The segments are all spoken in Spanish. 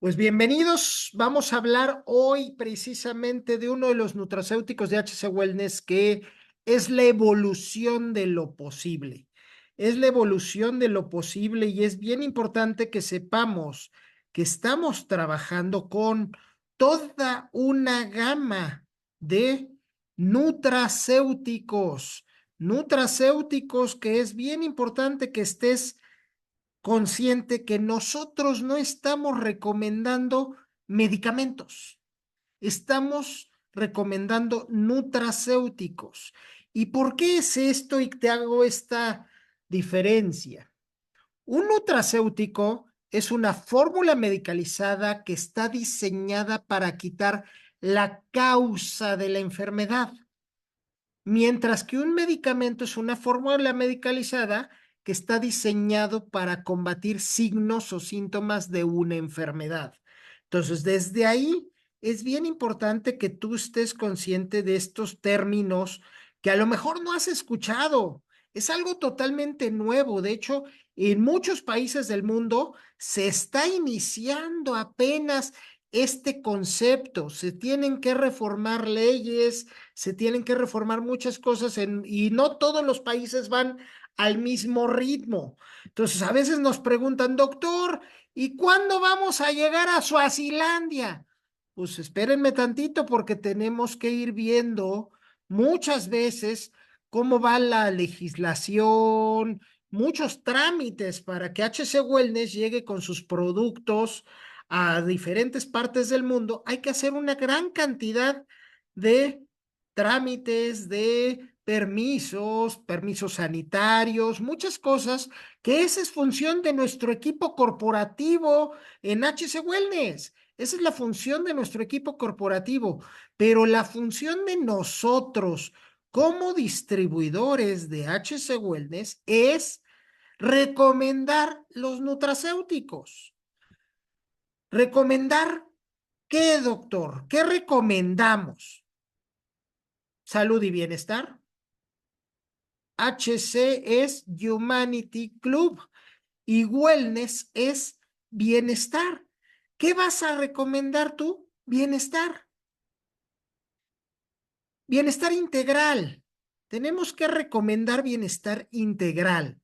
Pues bienvenidos. Vamos a hablar hoy precisamente de uno de los nutracéuticos de HC Wellness que es la evolución de lo posible. Es la evolución de lo posible y es bien importante que sepamos que estamos trabajando con toda una gama de nutracéuticos. Nutracéuticos que es bien importante que estés consciente que nosotros no estamos recomendando medicamentos, estamos recomendando nutracéuticos. ¿Y por qué es esto y te hago esta diferencia? Un nutracéutico es una fórmula medicalizada que está diseñada para quitar la causa de la enfermedad. Mientras que un medicamento es una fórmula medicalizada que está diseñado para combatir signos o síntomas de una enfermedad. Entonces, desde ahí es bien importante que tú estés consciente de estos términos que a lo mejor no has escuchado. Es algo totalmente nuevo. De hecho, en muchos países del mundo se está iniciando apenas este concepto. Se tienen que reformar leyes, se tienen que reformar muchas cosas y no todos los países van al mismo ritmo. Entonces, a veces nos preguntan, doctor, ¿y cuándo vamos a llegar a Suazilandia? Pues espérenme tantito porque tenemos que ir viendo muchas veces cómo va la legislación, muchos trámites para que HC Wellness llegue con sus productos a diferentes partes del mundo. Hay que hacer una gran cantidad de trámites de permisos sanitarios, muchas cosas, que esa es función de nuestro equipo corporativo en HC Wellness. Esa es la función de nuestro equipo corporativo, pero la función de nosotros como distribuidores de HC Wellness es recomendar los nutracéuticos. ¿Recomendar qué, doctor? ¿Qué recomendamos? Salud y bienestar. HC es Humanity Club y Wellness es bienestar. ¿Qué vas a recomendar tú? Bienestar. Bienestar integral. Tenemos que recomendar bienestar integral.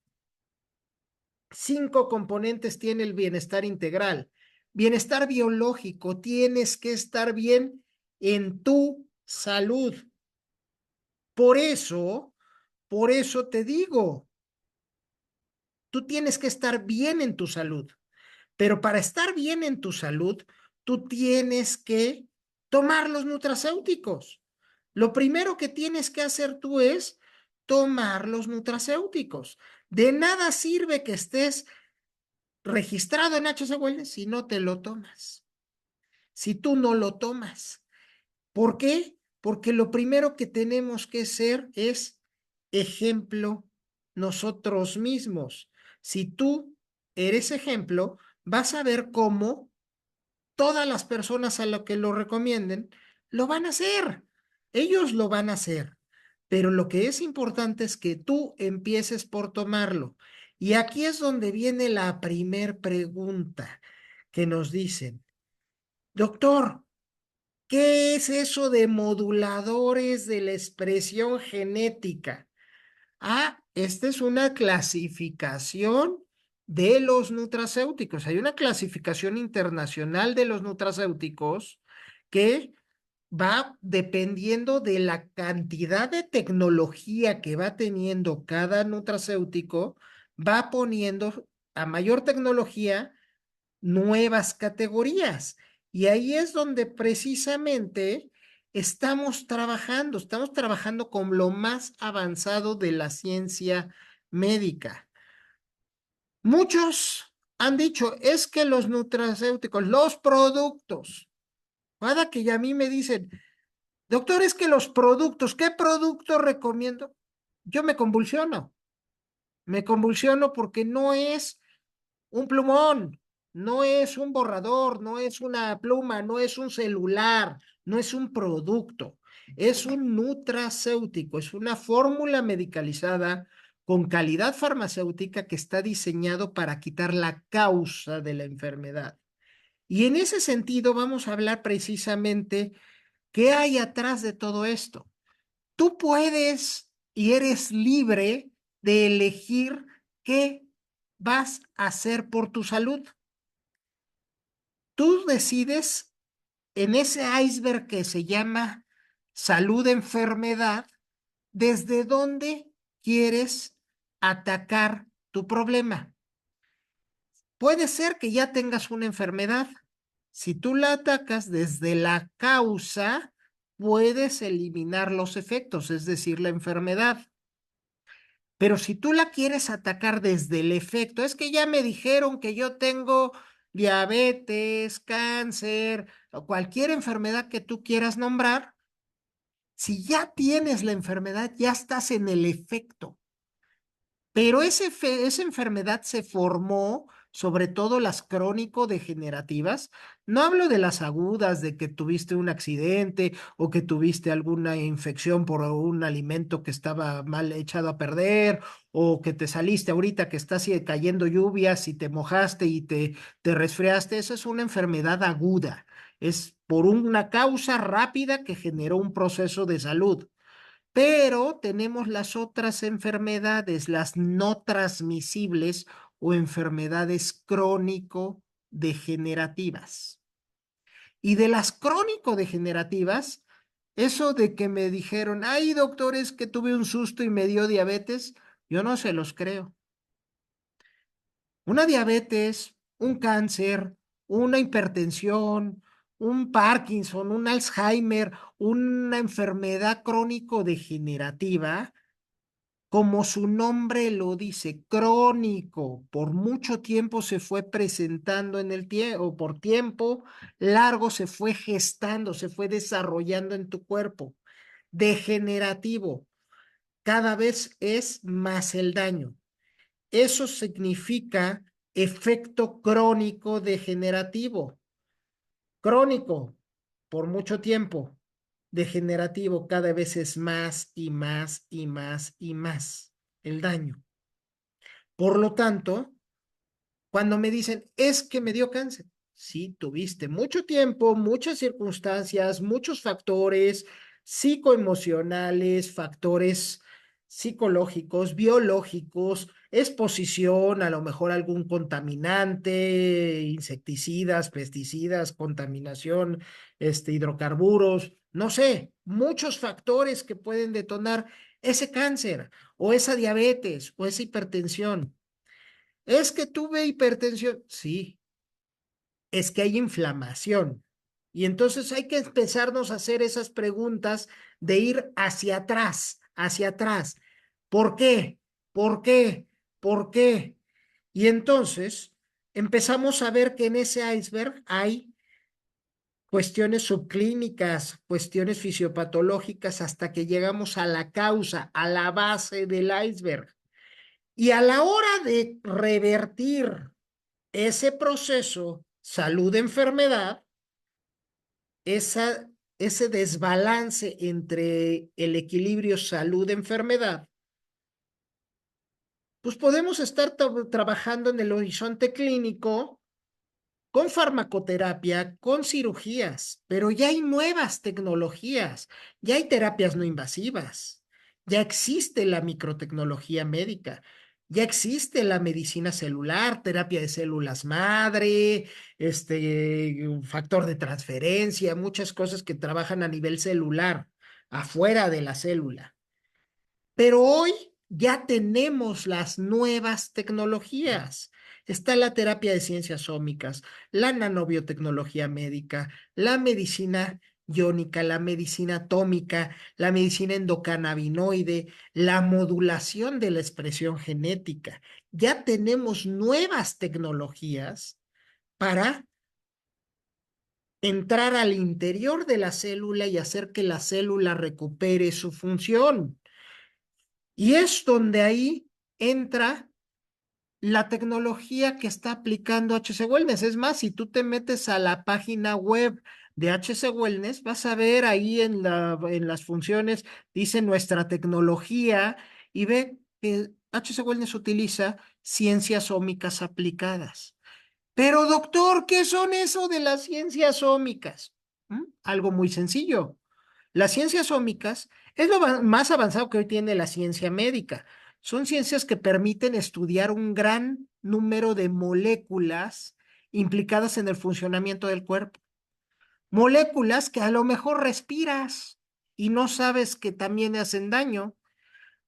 5 componentes tiene el bienestar integral. Bienestar biológico. Tienes que estar bien en tu salud. Por eso, por eso te digo, tú tienes que estar bien en tu salud, pero para estar bien en tu salud, tú tienes que tomar los nutracéuticos. Lo primero que tienes que hacer tú es tomar los nutracéuticos. De nada sirve que estés registrado en HC Wellness si no te lo tomas, si tú no lo tomas. ¿Por qué? Porque lo primero que tenemos que ser es ejemplo nosotros mismos. Si tú eres ejemplo, vas a ver cómo todas las personas a lo que lo recomienden lo van a hacer. Ellos lo van a hacer. Pero lo que es importante es que tú empieces por tomarlo. Y aquí es donde viene la primer pregunta que nos dicen, doctor, ¿qué es eso de moduladores de la expresión genética? Ah, esta es una clasificación de los nutracéuticos. Hay una clasificación internacional de los nutracéuticos que va dependiendo de la cantidad de tecnología que va teniendo cada nutracéutico, va poniendo a mayor tecnología nuevas categorías. Y ahí es donde precisamente estamos trabajando con lo más avanzado de la ciencia médica. Muchos han dicho, es que los nutracéuticos, los productos, cada que ya a mí me dicen, doctor, es que los productos, ¿qué producto recomiendo? Yo me convulsiono porque no es un plumón, no es un borrador, no es una pluma, no es un celular, no es un producto, es un nutracéutico, es una fórmula medicalizada con calidad farmacéutica que está diseñado para quitar la causa de la enfermedad. Y en ese sentido vamos a hablar precisamente qué hay atrás de todo esto. Tú puedes y eres libre de elegir qué vas a hacer por tu salud. Tú decides en ese iceberg que se llama salud-enfermedad, desde dónde quieres atacar tu problema. Puede ser que ya tengas una enfermedad. Si tú la atacas desde la causa, puedes eliminar los efectos, es decir, la enfermedad. Pero si tú la quieres atacar desde el efecto, es que ya me dijeron que yo tengo diabetes, cáncer o cualquier enfermedad que tú quieras nombrar, si ya tienes la enfermedad, ya estás en el efecto. Pero esa enfermedad se formó, sobre todo las crónico-degenerativas. No hablo de las agudas, de que tuviste un accidente o que tuviste alguna infección por un alimento que estaba mal echado a perder o que te saliste ahorita que está así cayendo lluvias y te mojaste y te resfriaste. Esa es una enfermedad aguda. Es por una causa rápida que generó un proceso de salud. Pero tenemos las otras enfermedades, las no transmisibles o enfermedades crónico-degenerativas. Y de las crónico-degenerativas, eso de que me dijeron, ay, doctores, que tuve un susto y me dio diabetes, yo no se los creo. Una diabetes, un cáncer, una hipertensión, un Parkinson, un Alzheimer, una enfermedad crónico-degenerativa, como su nombre lo dice, crónico, por mucho tiempo se fue presentando en el tiempo, o por tiempo largo se fue gestando, se fue desarrollando en tu cuerpo. Degenerativo, cada vez es más el daño. Eso significa efecto crónico degenerativo. Crónico, por mucho tiempo. Degenerativo, cada vez es más y más y más y más el daño. Por lo tanto, cuando me dicen, es que me dio cáncer, sí, tuviste mucho tiempo, muchas circunstancias, muchos factores psicoemocionales, factores psicológicos, biológicos, exposición, a lo mejor algún contaminante, insecticidas, pesticidas, contaminación, hidrocarburos, no sé, muchos factores que pueden detonar ese cáncer o esa diabetes o esa hipertensión. Es que tuve hipertensión. Sí, es que hay inflamación. Y entonces hay que empezarnos a hacer esas preguntas de ir hacia atrás, hacia atrás. ¿Por qué? ¿Por qué? ¿Por qué? Y entonces empezamos a ver que en ese iceberg hay cuestiones subclínicas, cuestiones fisiopatológicas, hasta que llegamos a la causa, a la base del iceberg. Y a la hora de revertir ese proceso, salud-enfermedad, ese desbalance entre el equilibrio salud-enfermedad, pues podemos estar trabajando en el horizonte clínico con farmacoterapia, con cirugías, pero ya hay nuevas tecnologías, ya hay terapias no invasivas, ya existe la microtecnología médica, ya existe la medicina celular, terapia de células madre, un factor de transferencia, muchas cosas que trabajan a nivel celular, afuera de la célula. Pero hoy ya tenemos las nuevas tecnologías. Está la terapia de ciencias ómicas, la nanobiotecnología médica, la medicina iónica, la medicina atómica, la medicina endocannabinoide, la modulación de la expresión genética. Ya tenemos nuevas tecnologías para entrar al interior de la célula y hacer que la célula recupere su función. Y es donde ahí entra la tecnología que está aplicando HC Wellness. Es más, si tú te metes a la página web de HC Wellness, vas a ver ahí en las funciones, dice nuestra tecnología y ve que HC Wellness utiliza ciencias ómicas aplicadas. Pero doctor, ¿qué son eso de las ciencias ómicas? Algo muy sencillo. Las ciencias ómicas es lo más avanzado que hoy tiene la ciencia médica. Son ciencias que permiten estudiar un gran número de moléculas implicadas en el funcionamiento del cuerpo. Moléculas que a lo mejor respiras y no sabes que también hacen daño.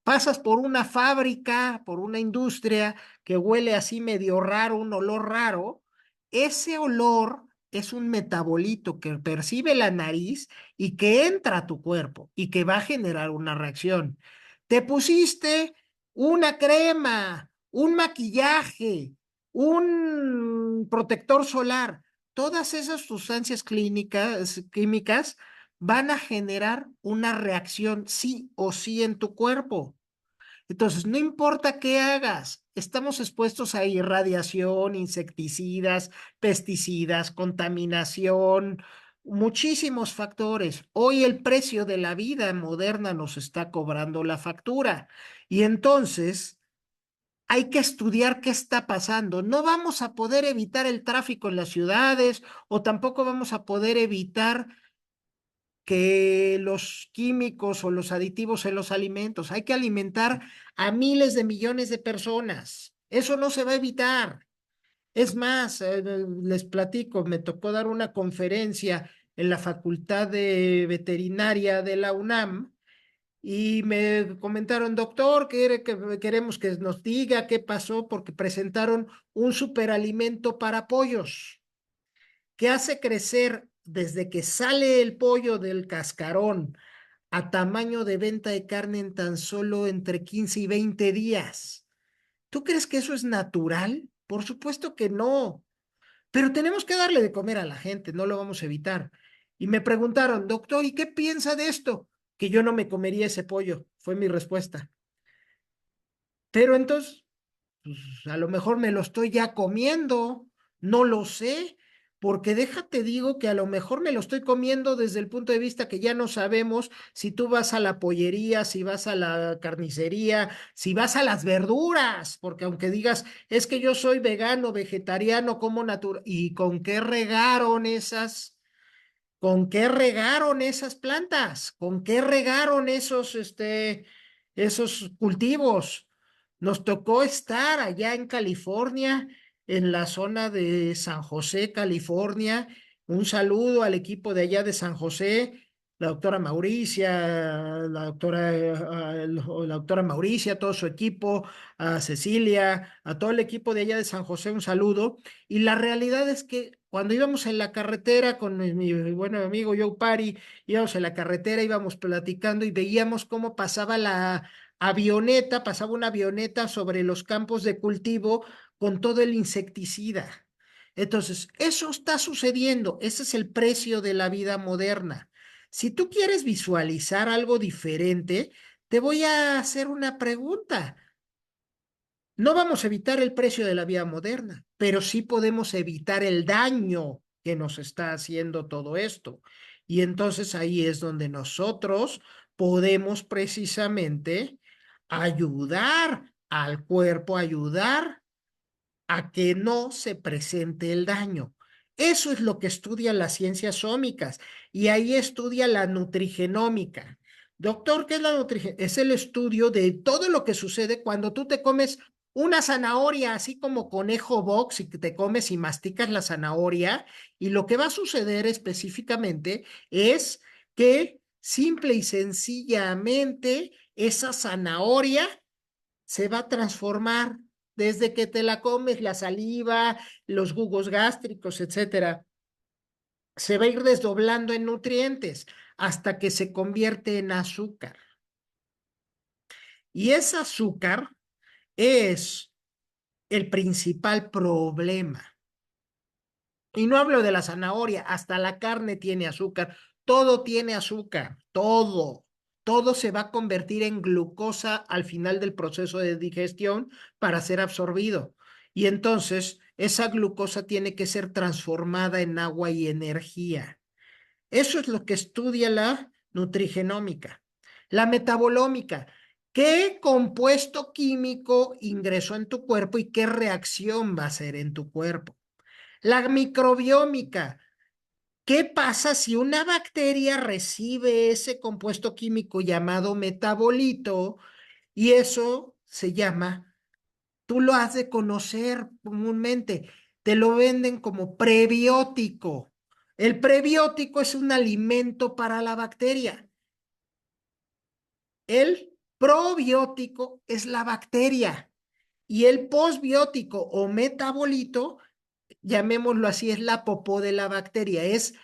Pasas por una fábrica, por una industria que huele así medio raro, un olor raro. Ese olor es un metabolito que percibe la nariz y que entra a tu cuerpo y que va a generar una reacción. Te pusiste una crema, un maquillaje, un protector solar. Todas esas sustancias químicas van a generar una reacción sí o sí en tu cuerpo. Entonces, no importa qué hagas, estamos expuestos a irradiación, insecticidas, pesticidas, contaminación, muchísimos factores. Hoy el precio de la vida moderna nos está cobrando la factura. Y entonces hay que estudiar qué está pasando. No vamos a poder evitar el tráfico en las ciudades o tampoco vamos a poder evitar que los químicos o los aditivos en los alimentos. Hay que alimentar a miles de millones de personas. Eso no se va a evitar. Es más, les platico, me tocó dar una conferencia en la Facultad de Veterinaria de la UNAM y me comentaron, doctor, que queremos que nos diga qué pasó porque presentaron un superalimento para pollos que hace crecer desde que sale el pollo del cascarón a tamaño de venta de carne en tan solo entre 15 y 20 días. ¿Tú crees que eso es natural? Por supuesto que no, pero tenemos que darle de comer a la gente, no lo vamos a evitar. Y me preguntaron, doctor, ¿y qué piensa de esto? Que yo no me comería ese pollo, fue mi respuesta. Pero entonces, pues, a lo mejor me lo estoy ya comiendo, no lo sé, porque déjate digo que a lo mejor me lo estoy comiendo desde el punto de vista que ya no sabemos si tú vas a la pollería, si vas a la carnicería, si vas a las verduras, porque aunque digas, es que yo soy vegano, vegetariano, como natural, ¿y con qué regaron esas? ¿Con qué regaron esas plantas? ¿Con qué regaron esos cultivos? Nos tocó estar allá en California, en la zona de San José, California. Un saludo al equipo de allá de San José, la doctora Mauricia, la doctora Mauricia, todo su equipo, a Cecilia, a todo el equipo de allá de San José, un saludo. Y la realidad es que cuando íbamos en la carretera con mi buen amigo Joe Pari, íbamos en la carretera, íbamos platicando y veíamos cómo pasaba la avioneta, pasaba una avioneta sobre los campos de cultivo con todo el insecticida. Entonces, eso está sucediendo, ese es el precio de la vida moderna. Si tú quieres visualizar algo diferente, te voy a hacer una pregunta. No vamos a evitar el precio de la vida moderna, pero sí podemos evitar el daño que nos está haciendo todo esto. Y entonces ahí es donde nosotros podemos precisamente ayudar al cuerpo, ayudar a que no se presente el daño. Eso es lo que estudian las ciencias ómicas y ahí estudia la nutrigenómica. Doctor, ¿qué es la nutrigenómica? Es el estudio de todo lo que sucede cuando tú te comes una zanahoria, así como conejo box, y que te comes y masticas la zanahoria, y lo que va a suceder específicamente es que simple y sencillamente esa zanahoria se va a transformar desde que te la comes, la saliva, los jugos gástricos, etcétera, se va a ir desdoblando en nutrientes hasta que se convierte en azúcar. Y ese azúcar es el principal problema. Y no hablo de la zanahoria, hasta la carne tiene azúcar, todo tiene azúcar, todo. Todo se va a convertir en glucosa al final del proceso de digestión para ser absorbido. Y entonces esa glucosa tiene que ser transformada en agua y energía. Eso es lo que estudia la nutrigenómica. La metabolómica, ¿qué compuesto químico ingresó en tu cuerpo y qué reacción va a hacer en tu cuerpo? La microbiómica. ¿Qué pasa si una bacteria recibe ese compuesto químico llamado metabolito y eso se llama, tú lo has de conocer comúnmente, te lo venden como prebiótico. El prebiótico es un alimento para la bacteria. El probiótico es la bacteria y el posbiótico o metabolito, llamémoslo así, es la popó de la bacteria, es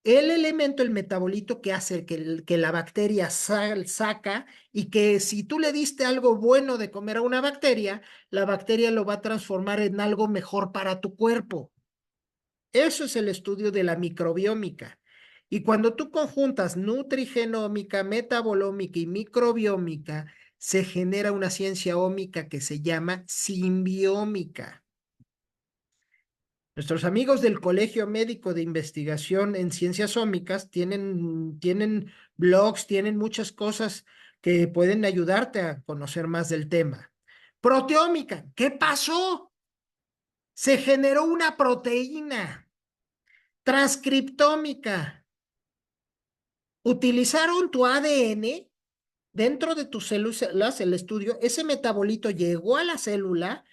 el elemento, el metabolito que hace que la bacteria saca y que si tú le diste algo bueno de comer a una bacteria, la bacteria lo va a transformar en algo mejor para tu cuerpo. Eso es el estudio de la microbiómica. Y cuando tú conjuntas nutrigenómica, metabolómica y microbiómica, se genera una ciencia ómica que se llama simbiómica. Nuestros amigos del Colegio Médico de Investigación en Ciencias Ómicas tienen blogs, tienen muchas cosas que pueden ayudarte a conocer más del tema. Proteómica, ¿qué pasó? Se generó una proteína. Transcriptómica, utilizaron tu ADN dentro de tus células, el estudio, ese metabolito llegó a la célula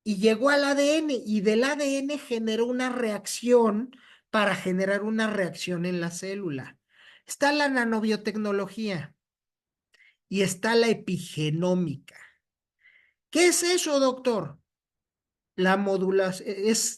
y llegó al ADN y del ADN generó una reacción para generar una reacción en la célula. Está la nanobiotecnología y está la epigenómica. ¿Qué es eso, doctor? La modulación es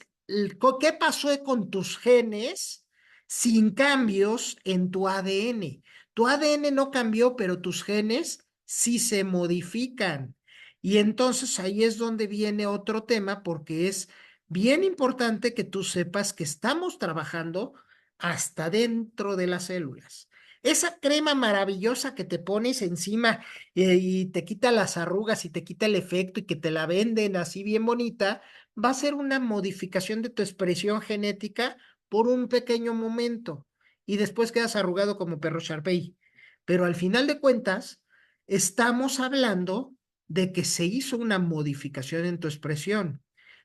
qué pasó con tus genes sin cambios en tu ADN. Tu ADN no cambió, pero tus genes sí se modifican. Y entonces ahí es donde viene otro tema, porque es bien importante que tú sepas que estamos trabajando hasta dentro de las células. Esa crema maravillosa que te pones encima y te quita las arrugas y te quita el efecto y que te la venden así bien bonita, va a ser una modificación de tu expresión genética por un pequeño momento y después quedas arrugado como perro Sharpei. Pero al final de cuentas, estamos hablando de que se hizo una modificación en tu expresión.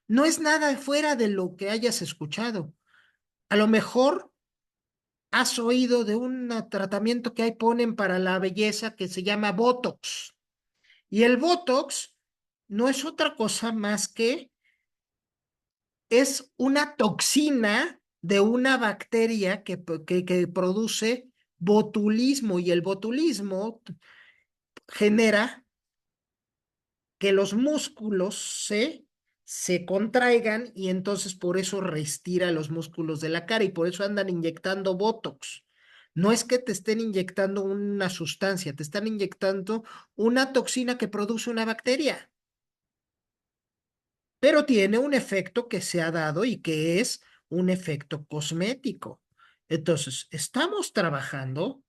No es nada fuera de lo que hayas escuchado. A lo mejor has oído de un tratamiento que ahí ponen para la belleza que se llama Botox. Y el Botox no es otra cosa más que es una toxina de una bacteria que produce botulismo y el botulismo genera que los músculos se contraigan y entonces por eso restira los músculos de la cara y por eso andan inyectando Botox. No es que te estén inyectando una sustancia, te están inyectando una toxina que produce una bacteria, pero tiene un efecto que se ha dado y que es un efecto cosmético. Entonces, estamos trabajando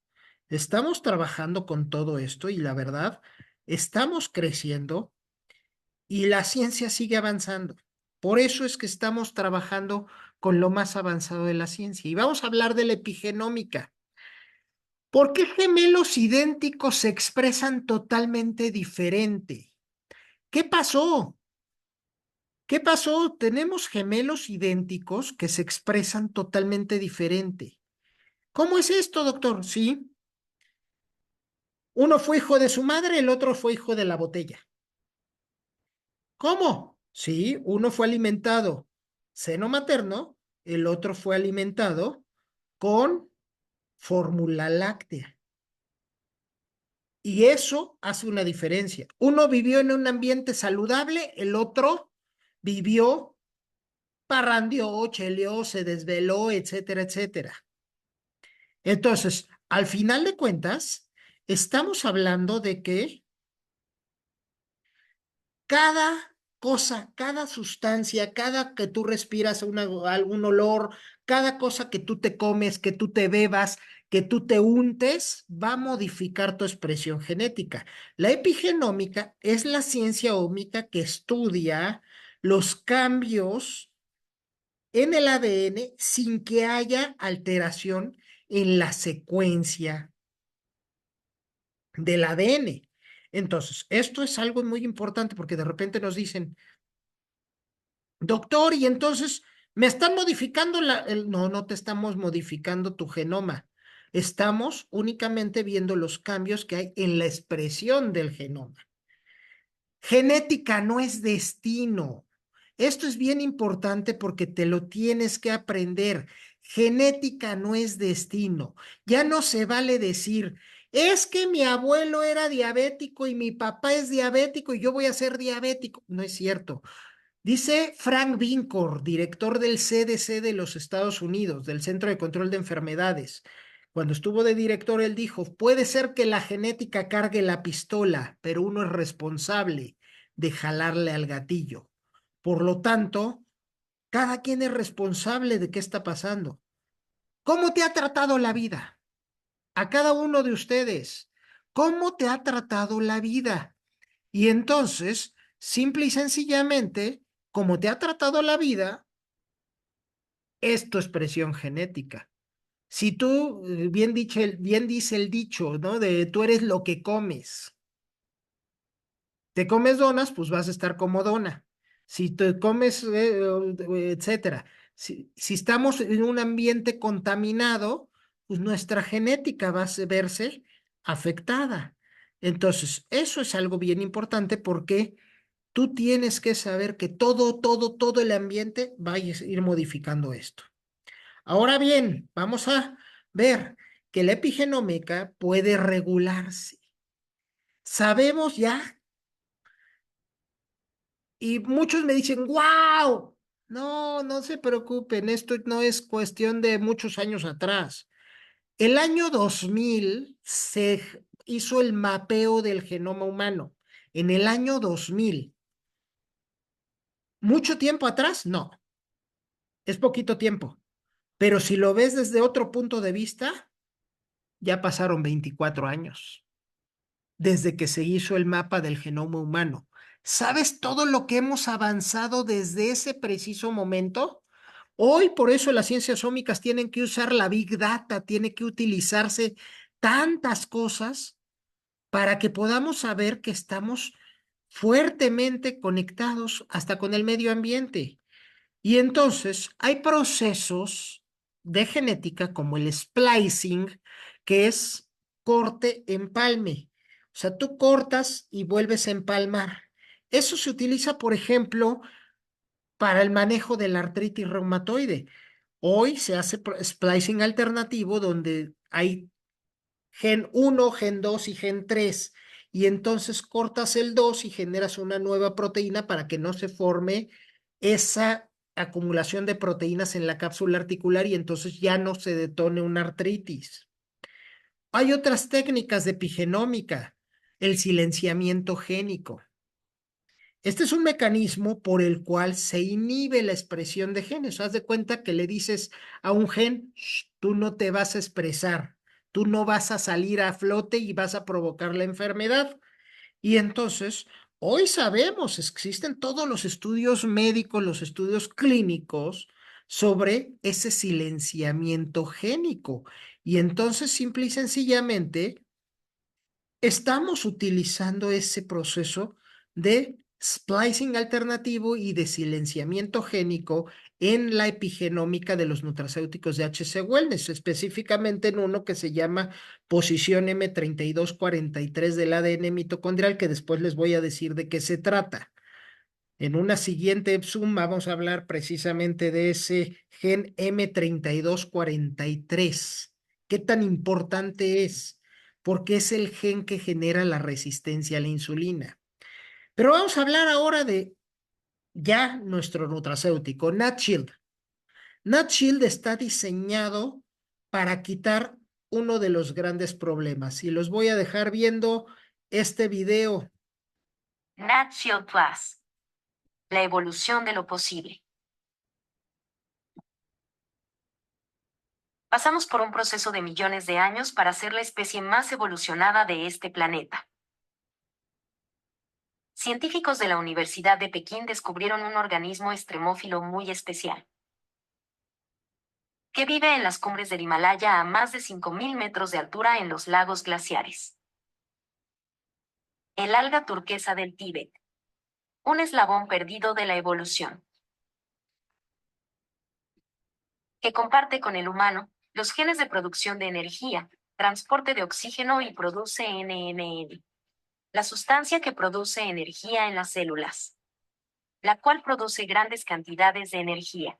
con todo esto y la verdad, estamos creciendo y la ciencia sigue avanzando. Por eso es que estamos trabajando con lo más avanzado de la ciencia. Y vamos a hablar de la epigenómica. ¿Por qué gemelos idénticos se expresan totalmente diferente? ¿Qué pasó? ¿Qué pasó? Tenemos gemelos idénticos que se expresan totalmente diferente. ¿Cómo es esto, doctor? Sí, uno fue hijo de su madre, el otro fue hijo de la botella. ¿Cómo? Sí, uno fue alimentado seno materno, el otro fue alimentado con fórmula láctea. Y eso hace una diferencia. Uno vivió en un ambiente saludable, el otro vivió, parrandeó, cheleó, se desveló, etcétera, etcétera. Entonces, al final de cuentas, estamos hablando de que cada cosa, cada sustancia, cada que tú respiras algún olor, cada cosa que tú te comes, que tú te bebas, que tú te untes, va a modificar tu expresión genética. La epigenómica es la ciencia ómica que estudia los cambios en el ADN sin que haya alteración en la secuencia del ADN. Entonces, esto es algo muy importante porque de repente nos dicen, doctor, y entonces Me están modificando no, no te estamos modificando tu genoma. Estamos únicamente viendo los cambios que hay en la expresión del genoma. Genética no es destino. Esto es bien importante porque te lo tienes que aprender. Genética no es destino. Ya no se vale decir, es que mi abuelo era diabético y mi papá es diabético y yo voy a ser diabético. No es cierto. Dice Frank Vincor, director del CDC de los Estados Unidos, del Centro de Control de Enfermedades. Cuando estuvo de director, él dijo, puede ser que la genética cargue la pistola, pero uno es responsable de jalarle al gatillo. Por lo tanto, cada quien es responsable de qué está pasando. ¿Cómo te ha tratado la vida? A cada uno de ustedes. ¿Cómo te ha tratado la vida? Y entonces, simple y sencillamente, como te ha tratado la vida, es tu expresión genética. Si tú, bien dice el dicho, ¿no? De tú eres lo que comes. Te comes donas, pues vas a estar como dona. Si te comes, etcétera. Si estamos en un ambiente contaminado, pues nuestra genética va a verse afectada. Entonces, eso es algo bien importante porque tú tienes que saber que todo el ambiente va a ir modificando esto. Ahora bien, vamos a ver que la epigenómica puede regularse. Sabemos ya, y muchos me dicen, wow, no, no se preocupen, esto no es cuestión de muchos años atrás. El año 2000 se hizo el mapeo del genoma humano. En el año 2000, mucho tiempo atrás, no, es poquito tiempo. Pero si lo ves desde otro punto de vista, ya pasaron 24 años desde que se hizo el mapa del genoma humano. ¿Sabes todo lo que hemos avanzado desde ese preciso momento? Hoy, por eso las ciencias ómicas tienen que usar la Big Data, tiene que utilizarse tantas cosas para que podamos saber que estamos fuertemente conectados hasta con el medio ambiente. Y entonces hay procesos de genética como el splicing, que es corte-empalme. O sea, tú cortas y vuelves a empalmar. Eso se utiliza, por ejemplo, para el manejo de la artritis reumatoide. Hoy se hace splicing alternativo donde hay gen uno, gen 2 y gen 3. Y entonces cortas el 2 y generas una nueva proteína para que no se forme esa acumulación de proteínas en la cápsula articular y entonces ya no se detone una artritis. Hay otras técnicas de epigenómica, el silenciamiento génico. Este es un mecanismo por el cual se inhibe la expresión de genes. Haz de cuenta que le dices a un gen, "Shh, tú no te vas a expresar, tú no vas a salir a flote y vas a provocar la enfermedad". Y entonces, hoy sabemos, existen todos los estudios médicos, los estudios clínicos sobre ese silenciamiento génico. Y entonces, simple y sencillamente, estamos utilizando ese proceso de splicing alternativo y de silenciamiento génico en la epigenómica de los nutracéuticos de HC Wellness, específicamente en uno que se llama posición M3243 del ADN mitocondrial, que después les voy a decir de qué se trata. En una siguiente Zoom vamos a hablar precisamente de ese gen M3243. ¿Qué tan importante es? Porque es el gen que genera la resistencia a la insulina. Pero vamos a hablar ahora de ya nuestro nutracéutico, NatShield. NatShield está diseñado para quitar uno de los grandes problemas y los voy a dejar viendo este video. NatShield Plus, la evolución de lo posible. Pasamos por un proceso de millones de años para ser la especie más evolucionada de este planeta. Científicos de la Universidad de Pekín descubrieron un organismo extremófilo muy especial, que vive en las cumbres del Himalaya a más de 5.000 metros de altura en los lagos glaciares. El alga turquesa del Tíbet, un eslabón perdido de la evolución. que comparte con el humano los genes de producción de energía, transporte de oxígeno y produce NMN, la sustancia que produce energía en las células, la cual produce grandes cantidades de energía,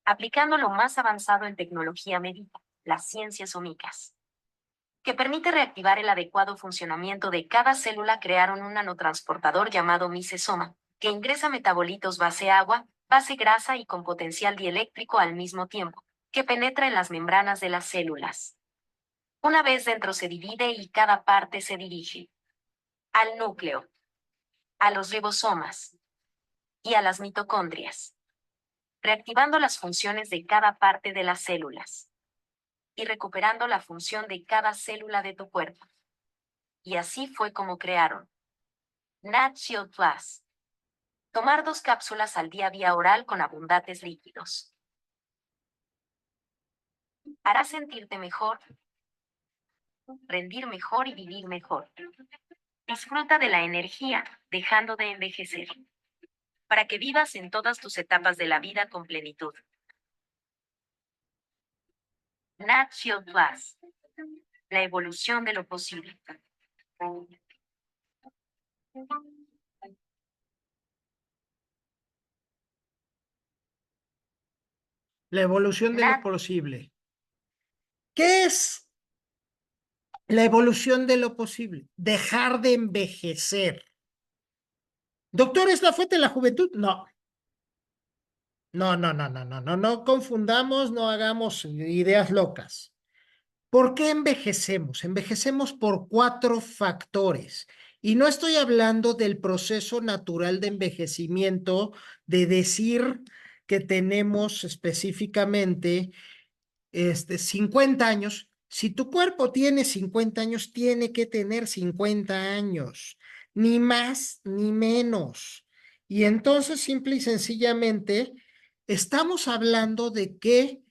aplicando lo más avanzado en tecnología médica, las ciencias ómicas, que permite reactivar el adecuado funcionamiento de cada célula. Crearon un nanotransportador llamado misesoma, que ingresa metabolitos base agua, base grasa y con potencial dieléctrico al mismo tiempo, que penetra en las membranas de las células. Una vez dentro se divide y cada parte se dirige al núcleo, a los ribosomas y a las mitocondrias, reactivando las funciones de cada parte de las células y recuperando la función de cada célula de tu cuerpo. Y así fue como crearon Nat Shield Plus. Tomar 2 cápsulas al día vía oral con abundantes líquidos. Hará sentirte mejor, rendir mejor y vivir mejor. Disfruta de la energía, dejando de envejecer, para que vivas en todas tus etapas de la vida con plenitud. Nat Shield Plus. La evolución de lo posible. La evolución de lo Nat posible. ¿Qué es la evolución de lo posible? Dejar de envejecer. Doctor, ¿es la fuente de la juventud? No. No confundamos, no hagamos ideas locas. ¿Por qué envejecemos? Envejecemos por 4 factores. Y no estoy hablando del proceso natural de envejecimiento, de decir que tenemos específicamente 50 años. Si tu cuerpo tiene 50 años, tiene que tener 50 años, ni más ni menos. Y entonces, simple y sencillamente, estamos hablando de que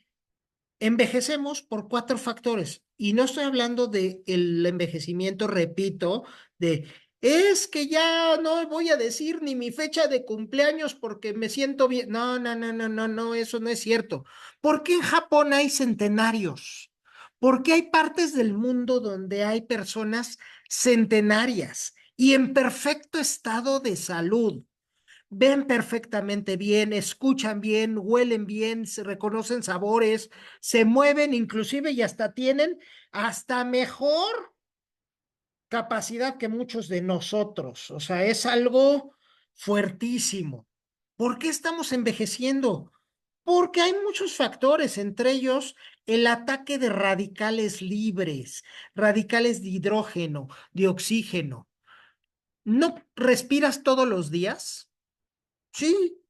envejecemos por 4 factores. Y no estoy hablando de el envejecimiento, repito, de es que ya no voy a decir ni mi fecha de cumpleaños porque me siento bien. No, eso no es cierto. ¿Por qué en Japón hay centenarios? ¿Por qué hay partes del mundo donde hay personas centenarias y en perfecto estado de salud? Ven perfectamente bien, escuchan bien, huelen bien, se reconocen sabores, se mueven inclusive y hasta tienen hasta mejor capacidad que muchos de nosotros. O sea, es algo fuertísimo. ¿Por qué estamos envejeciendo? Porque hay muchos factores, entre ellos el ataque de radicales libres, radicales de hidrógeno, de oxígeno. ¿No respiras todos los días? Sí,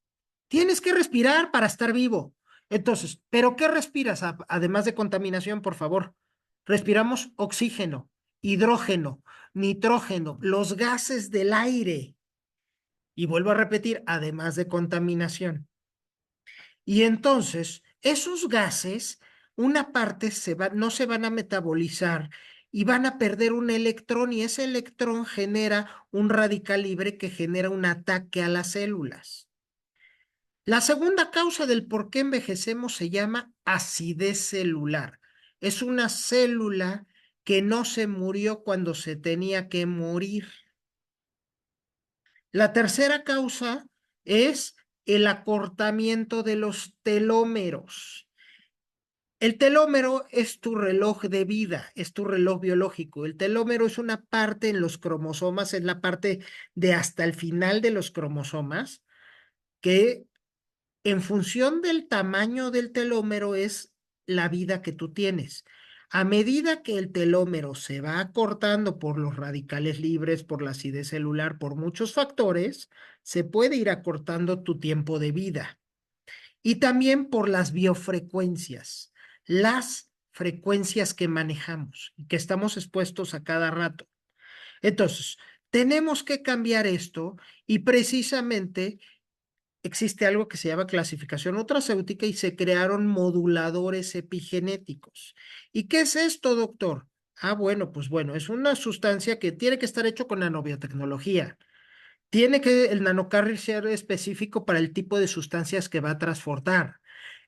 tienes que respirar para estar vivo. Entonces, ¿pero qué respiras además de contaminación, por favor? Respiramos oxígeno, hidrógeno, nitrógeno, los gases del aire. Y vuelvo a repetir, además de contaminación. Y entonces, esos gases, una parte no se van a metabolizar y van a perder un electrón y ese electrón genera un radical libre que genera un ataque a las células. La segunda causa del por qué envejecemos se llama acidez celular. Es una célula que no se murió cuando se tenía que morir. La tercera causa es el acortamiento de los telómeros. El telómero es tu reloj de vida, es tu reloj biológico. El telómero es una parte en los cromosomas, es la parte de hasta el final de los cromosomas que en función del tamaño del telómero es la vida que tú tienes. A medida que el telómero se va acortando por los radicales libres, por la acidez celular, por muchos factores, se puede ir acortando tu tiempo de vida. Y también por las biofrecuencias, las frecuencias que manejamos y que estamos expuestos a cada rato. Entonces, tenemos que cambiar esto y precisamente existe algo que se llama clasificación nutracéutica y se crearon moduladores epigenéticos. ¿Y qué es esto, doctor? Bueno, pues bueno, es una sustancia que tiene que estar hecho con nanobiotecnología. Tiene que el nanocarrier ser específico para el tipo de sustancias que va a transportar.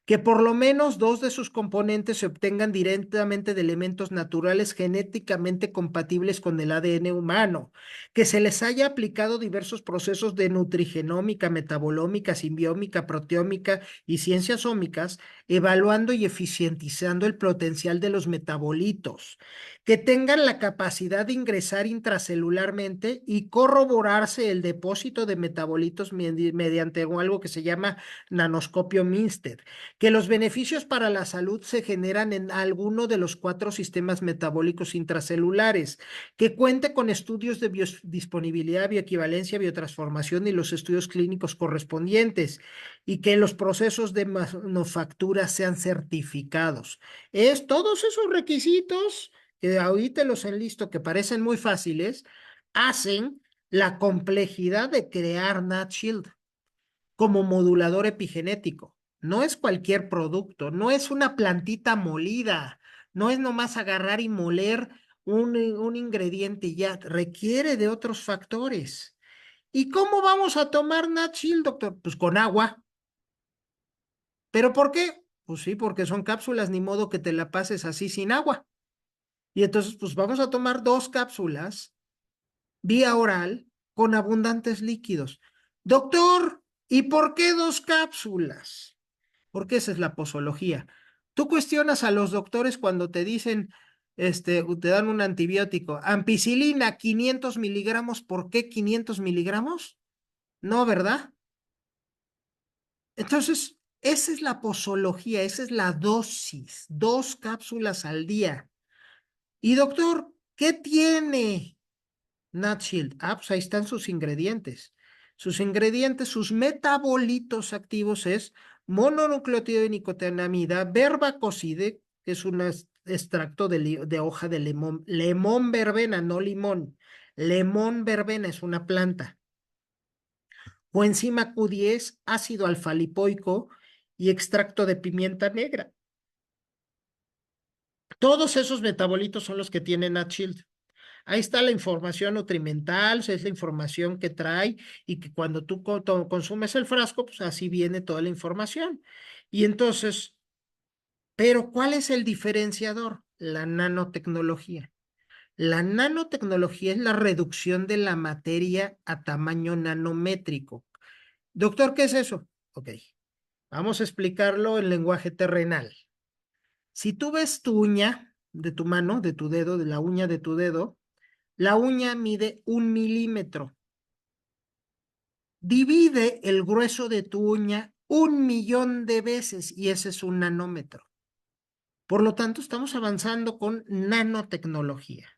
que por lo menos dos de sus componentes se obtengan directamente de elementos naturales genéticamente compatibles con el ADN humano, que se les haya aplicado diversos procesos de nutrigenómica, metabolómica, simbiómica, proteómica y ciencias ómicas, evaluando y eficientizando el potencial de los metabolitos, que tengan la capacidad de ingresar intracelularmente y corroborarse el depósito de metabolitos mediante algo que se llama nanoscopio Minstead, que los beneficios para la salud se generan en alguno de los cuatro sistemas metabólicos intracelulares, que cuente con estudios de biodisponibilidad, bioequivalencia, biotransformación y los estudios clínicos correspondientes, y que los procesos de manufactura sean certificados. Es todos esos requisitos que ahorita los enlisto, que parecen muy fáciles, hacen la complejidad de crear NatShield como modulador epigenético. No es cualquier producto, no es una plantita molida, no es nomás agarrar y moler un ingrediente y ya, requiere de otros factores. ¿Y cómo vamos a tomar NatShield, doctor? Pues con agua. ¿Pero por qué? Pues sí, porque son cápsulas, ni modo que te la pases así sin agua. Y entonces, pues vamos a tomar 2 cápsulas vía oral con abundantes líquidos. Doctor, ¿y por qué 2 cápsulas? Porque esa es la posología. Tú cuestionas a los doctores cuando te dicen, te dan un antibiótico, ampicilina 500 miligramos, ¿por qué 500 miligramos? No, ¿verdad? Entonces, esa es la posología, esa es la dosis, 2 cápsulas al día. Y doctor, ¿qué tiene NatShield? Ah, pues ahí están sus ingredientes. Sus ingredientes, sus metabolitos activos es mononucleótido de nicotinamida, verbacocide, que es un extracto de hoja de limón, lemón verbena, no limón. Lemón verbena es una planta. Coenzima Q10, ácido alfa-lipoico y extracto de pimienta negra. Todos esos metabolitos son los que tiene NatShield. Ahí está la información nutrimental, es la información que trae y que cuando tú consumes el frasco, pues así viene toda la información. Y entonces, pero ¿cuál es el diferenciador? La nanotecnología. La nanotecnología es la reducción de la materia a tamaño nanométrico. Doctor, ¿qué es eso? Ok, vamos a explicarlo en lenguaje terrenal. Si tú ves tu uña de tu mano, de tu dedo, de la uña de tu dedo, la uña mide 1 milímetro. Divide el grueso de tu uña 1 millón de veces y ese es un nanómetro. Por lo tanto, estamos avanzando con nanotecnología.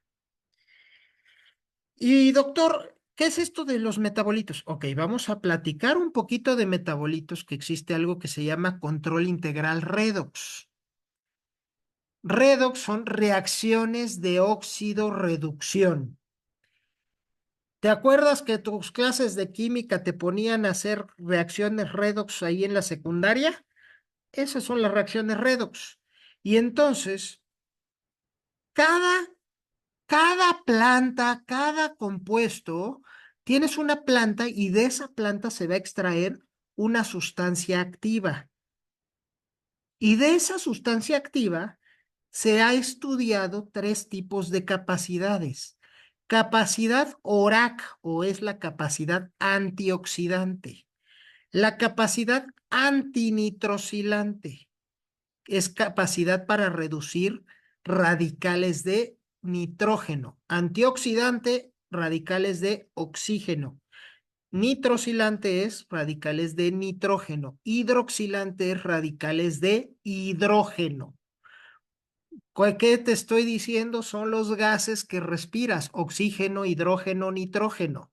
Y doctor, ¿qué es esto de los metabolitos? Ok, vamos a platicar un poquito de metabolitos, que existe algo que se llama control integral redox. Redox son reacciones de óxido-reducción. ¿Te acuerdas que tus clases de química te ponían a hacer reacciones redox ahí en la secundaria? Esas son las reacciones redox. Y entonces, cada, cada planta, cada compuesto, tienes una planta y de esa planta se va a extraer una sustancia activa. Y de esa sustancia activa se ha estudiado 3 tipos de capacidades. Capacidad ORAC, o es la capacidad antioxidante. La capacidad antinitrosilante es capacidad para reducir radicales de nitrógeno. Antioxidante, radicales de oxígeno. Nitrosilante es radicales de nitrógeno. Hidroxilante es radicales de hidrógeno. ¿Qué te estoy diciendo? Son los gases que respiras, oxígeno, hidrógeno, nitrógeno.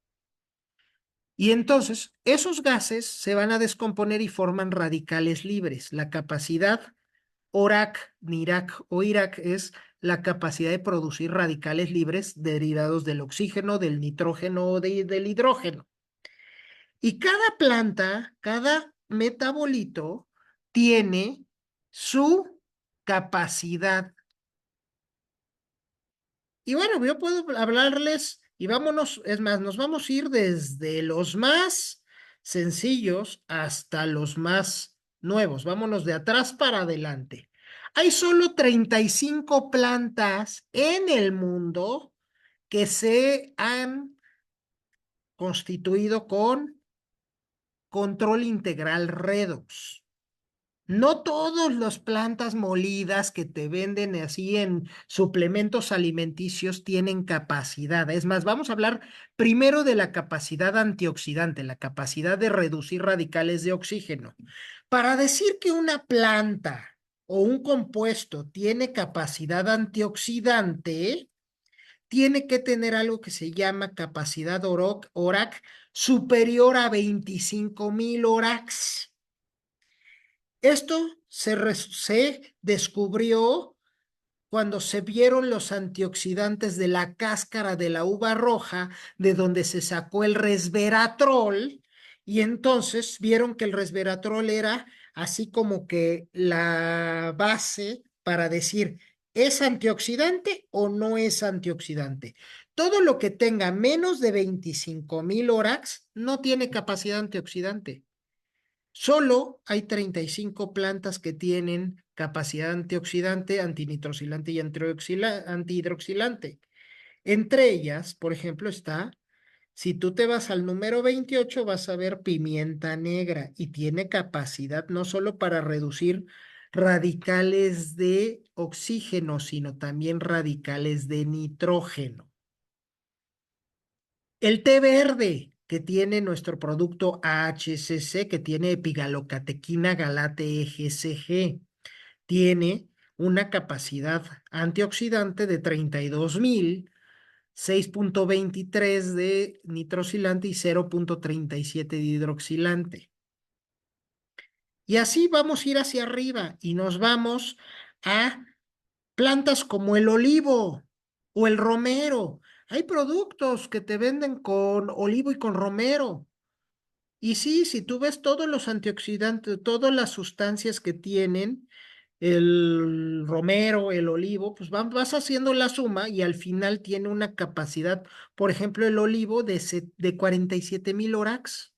Y entonces, esos gases se van a descomponer y forman radicales libres. La capacidad ORAC, NIRAC o IRAC es la capacidad de producir radicales libres derivados del oxígeno, del nitrógeno o del hidrógeno. Y cada planta, cada metabolito tiene su capacidad. Y bueno, yo puedo hablarles y vámonos, es más, nos vamos a ir desde los más sencillos hasta los más nuevos, vámonos de atrás para adelante. Hay solo 35 plantas en el mundo que se han constituido con control integral redox. No todas las plantas molidas que te venden así en suplementos alimenticios tienen capacidad. Es más, vamos a hablar primero de la capacidad antioxidante, la capacidad de reducir radicales de oxígeno. Para decir que una planta o un compuesto tiene capacidad antioxidante, tiene que tener algo que se llama capacidad ORAC superior a 25,000 ORACs. Esto se descubrió cuando se vieron los antioxidantes de la cáscara de la uva roja, de donde se sacó el resveratrol, y entonces vieron que el resveratrol era así como que la base para decir, ¿es antioxidante o no es antioxidante? Todo lo que tenga menos de 25,000 ORACs no tiene capacidad antioxidante. Solo hay 35 plantas que tienen capacidad antioxidante, antinitrosilante y antihidroxilante. Entre ellas, por ejemplo, está, si tú te vas al número 28, vas a ver pimienta negra y tiene capacidad no solo para reducir radicales de oxígeno, sino también radicales de nitrógeno. El té verde que tiene nuestro producto AHCC, que tiene epigalocatequina galate EGCG, tiene una capacidad antioxidante de 32,000, 6,23 de nitrosilante y 0,37 de hidroxilante. Y así vamos a ir hacia arriba y nos vamos a plantas como el olivo o el romero. Hay productos que te venden con olivo y con romero. Y sí, si tú ves todos los antioxidantes, todas las sustancias que tienen el romero, el olivo, pues vas haciendo la suma y al final tiene una capacidad, por ejemplo, el olivo de 47,000 ORACs,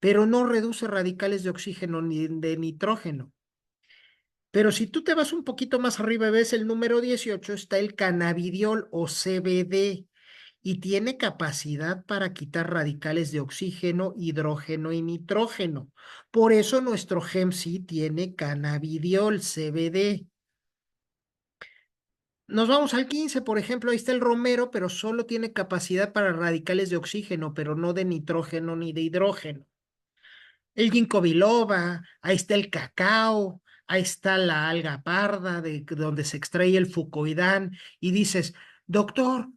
pero no reduce radicales de oxígeno ni de nitrógeno. Pero si tú te vas un poquito más arriba y ves el número 18, está el cannabidiol o CBD y tiene capacidad para quitar radicales de oxígeno, hidrógeno y nitrógeno. Por eso nuestro Hemp-C tiene cannabidiol, CBD. Nos vamos al 15, por ejemplo, ahí está el romero, pero solo tiene capacidad para radicales de oxígeno, pero no de nitrógeno ni de hidrógeno. El ginkgo biloba, ahí está el cacao, ahí está la alga parda, de donde se extrae el fucoidán, y dices, doctor,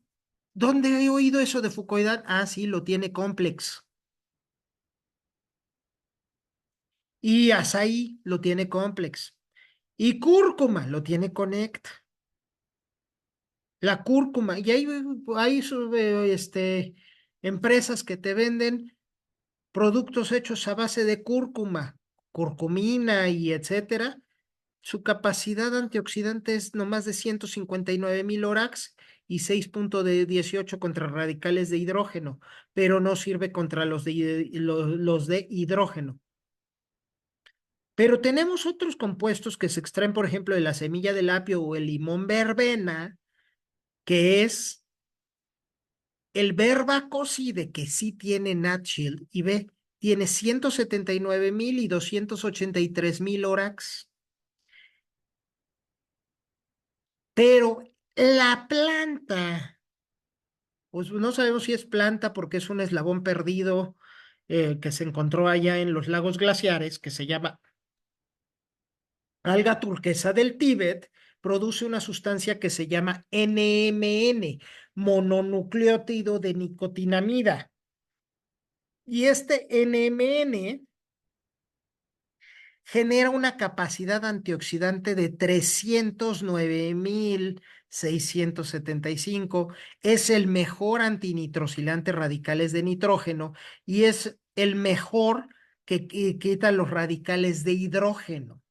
¿dónde he oído eso de fucoidán? Ah, sí, lo tiene Complex. Y azaí lo tiene Complex. Y cúrcuma lo tiene Connect. La cúrcuma. Y hay empresas que te venden productos hechos a base de cúrcuma, curcumina y etcétera. Su capacidad antioxidante es no más de 159,000 ORACs y 6,18 contra radicales de hidrógeno, pero no sirve contra los de hidrógeno. Pero tenemos otros compuestos que se extraen, por ejemplo, de la semilla del apio o el limón verbena, que es el verbacocide, que sí tiene NatShield, y ve, tiene 179,000 y 283,000 ORACs. Pero la planta, pues no sabemos si es planta porque es un eslabón perdido que se encontró allá en los lagos glaciares, que se llama alga turquesa del Tíbet, produce una sustancia que se llama NMN, mononucleótido de nicotinamida. Y este NMN genera una capacidad antioxidante de 309,675. Es el mejor antinitrosilante radicales de nitrógeno y es el mejor que quita los radicales de hidrógeno.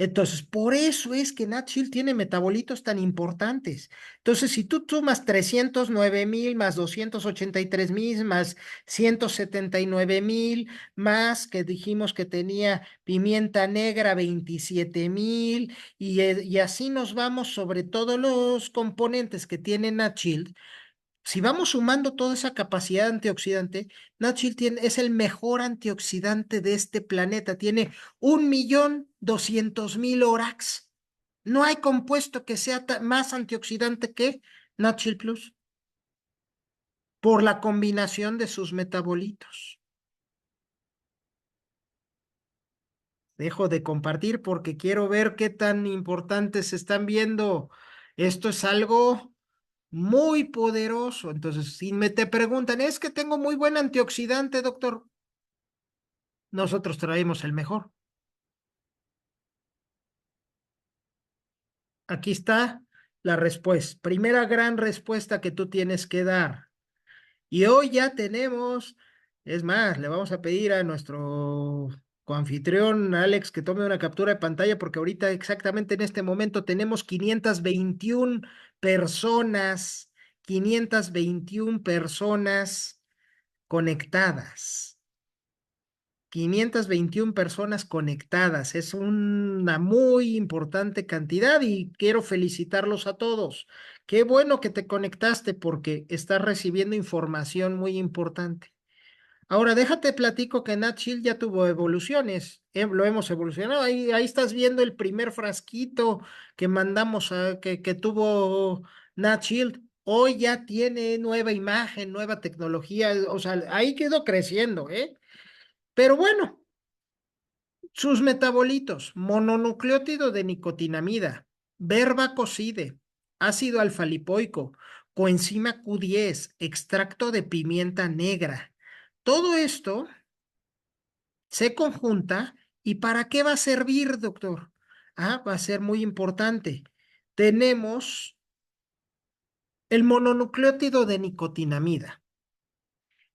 Entonces, por eso es que Nat Shield tiene metabolitos tan importantes. Entonces, si tú sumas 309,000 más 283,000 más 179,000 más que dijimos que tenía pimienta negra 27,000 y así nos vamos sobre todos los componentes que tiene Nat Shield. Si vamos sumando toda esa capacidad antioxidante, Nat es el mejor antioxidante de este planeta. Tiene 1,200,000 ORAX. No hay compuesto que sea más antioxidante que Nat Plus por la combinación de sus metabolitos. Dejo de compartir porque quiero ver qué tan importantes se están viendo. Esto es algo muy poderoso. Entonces, si me te preguntan, es que tengo muy buen antioxidante, doctor. Nosotros traemos el mejor. Aquí está la respuesta. Primera gran respuesta que tú tienes que dar. Y hoy ya tenemos, es más, le vamos a pedir a nuestro coanfitrión Alex que tome una captura de pantalla porque ahorita exactamente en este momento tenemos 521 personas, 521 personas conectadas. 521 personas conectadas. Es una muy importante cantidad y quiero felicitarlos a todos. Qué bueno que te conectaste porque estás recibiendo información muy importante. Ahora, déjate platico que Nat Shield ya tuvo evoluciones. Lo hemos evolucionado. Ahí estás viendo el primer frasquito que mandamos que tuvo Nat Shield. Hoy ya tiene nueva imagen, nueva tecnología. O sea, ahí quedó creciendo, ¿eh? Pero bueno, sus metabolitos: mononucleótido de nicotinamida, verbacoside, ácido alfa-lipoico, coenzima Q10, extracto de pimienta negra. Todo esto se conjunta. ¿Y para qué va a servir, doctor? Va a ser muy importante. Tenemos el mononucleótido de nicotinamida.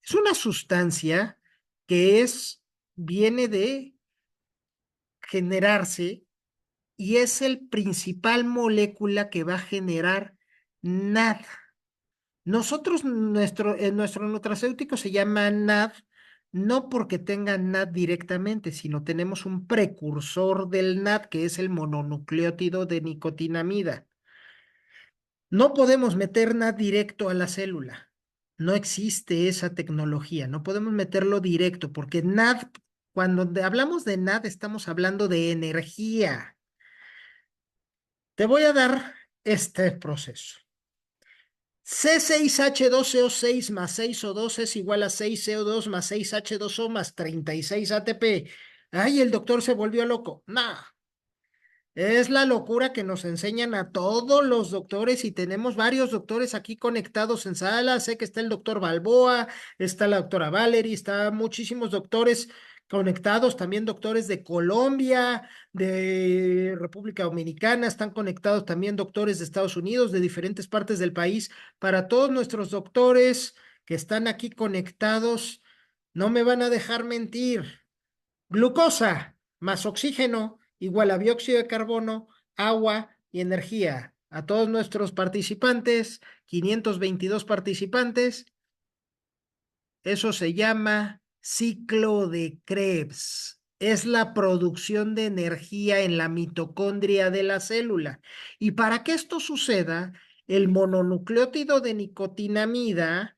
Es una sustancia que viene de generarse y es el principal molécula que va a generar NAD. Nuestro nutracéutico se llama NAD, no porque tenga NAD directamente, sino tenemos un precursor del NAD que es el mononucleótido de nicotinamida. No podemos meter NAD directo a la célula. No existe esa tecnología. No podemos meterlo directo porque NAD, cuando hablamos de NAD, estamos hablando de energía. Te voy a dar este proceso. C6H12O6 más 6O2 es igual a 6CO2 más 6H2O más 36 ATP. Ay, el doctor se volvió loco. Nah, es la locura que nos enseñan a todos los doctores y tenemos varios doctores aquí conectados en sala. Sé que está el doctor Balboa, está la doctora Valerie, está muchísimos doctores conectados, también doctores de Colombia, de República Dominicana, están conectados también doctores de Estados Unidos, de diferentes partes del país. Para todos nuestros doctores que están aquí conectados, no me van a dejar mentir. Glucosa más oxígeno igual a dióxido de carbono, agua y energía. A todos nuestros participantes, 522 participantes, eso se llama ciclo de Krebs. Es la producción de energía en la mitocondria de la célula. Y para que esto suceda, el mononucleótido de nicotinamida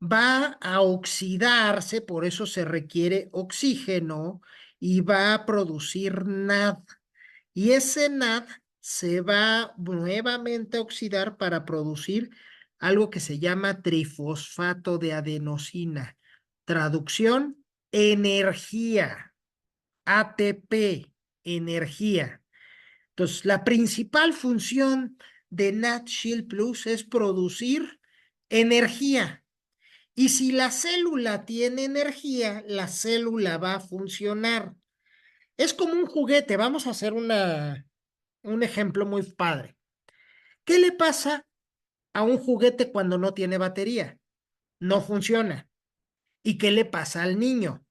va a oxidarse, por eso se requiere oxígeno y va a producir NAD. Y ese NAD se va nuevamente a oxidar para producir algo que se llama trifosfato de adenosina. Traducción: energía. ATP, energía. Entonces, la principal función de NAD Shield Plus es producir energía. Y si la célula tiene energía, la célula va a funcionar. Es como un juguete. Vamos a hacer un ejemplo muy padre. ¿Qué le pasa a un juguete cuando no tiene batería? No funciona. ¿Y qué le pasa al niño?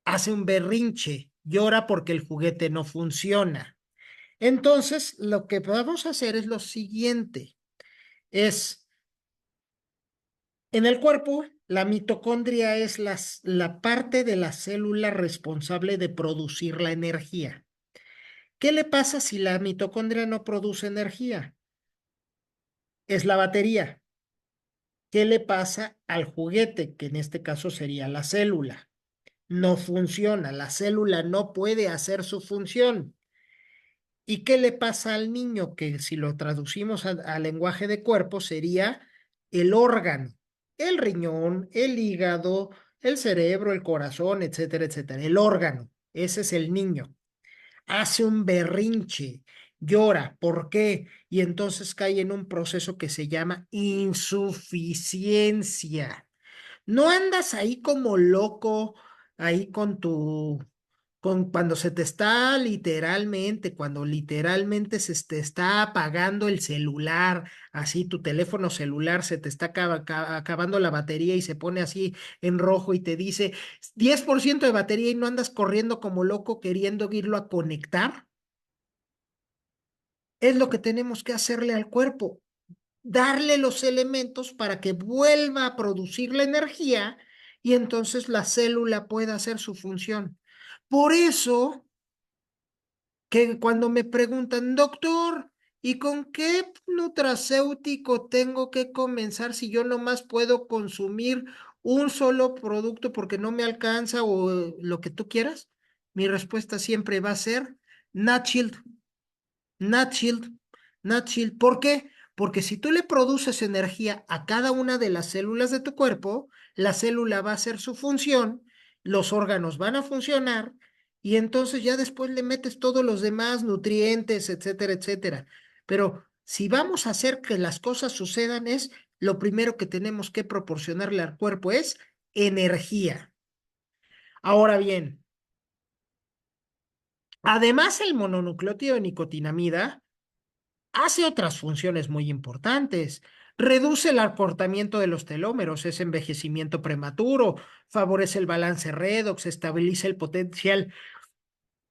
Hace un berrinche, llora porque el juguete no funciona. Entonces, lo que vamos a hacer es lo siguiente, es en el cuerpo, la mitocondria es la parte de la célula responsable de producir la energía. ¿Qué le pasa si la mitocondria no produce energía? Es la batería. ¿Qué le pasa al juguete, que en este caso sería la célula? No funciona, la célula no puede hacer su función. ¿Y qué le pasa al niño? Que si lo traducimos al lenguaje de cuerpo sería el órgano, el riñón, el hígado, el cerebro, el corazón, etcétera, etcétera. El órgano, ese es el niño. Hace un berrinche, llora. ¿Por qué? Y entonces cae en un proceso que se llama insuficiencia. No andas ahí como loco, ahí cuando se te está literalmente, cuando literalmente se te está apagando el celular, así tu teléfono celular se te está acabando la batería y se pone así en rojo y te dice 10% de batería y no andas corriendo como loco queriendo irlo a conectar. Es lo que tenemos que hacerle al cuerpo, darle los elementos para que vuelva a producir la energía y entonces la célula pueda hacer su función. Por eso que cuando me preguntan, doctor, ¿y con qué nutracéutico tengo que comenzar si yo nomás puedo consumir un solo producto porque no me alcanza o lo que tú quieras? Mi respuesta siempre va a ser Nat Nutshell, Nutshell. ¿Por qué? Porque si tú le produces energía a cada una de las células de tu cuerpo, la célula va a hacer su función, los órganos van a funcionar y entonces ya después le metes todos los demás nutrientes, etcétera, etcétera. Pero si vamos a hacer que las cosas sucedan es lo primero que tenemos que proporcionarle al cuerpo es energía. Ahora bien, además el mononucleótido de nicotinamida hace otras funciones muy importantes. Reduce el acortamiento de los telómeros, es envejecimiento prematuro, favorece el balance redox, estabiliza el potencial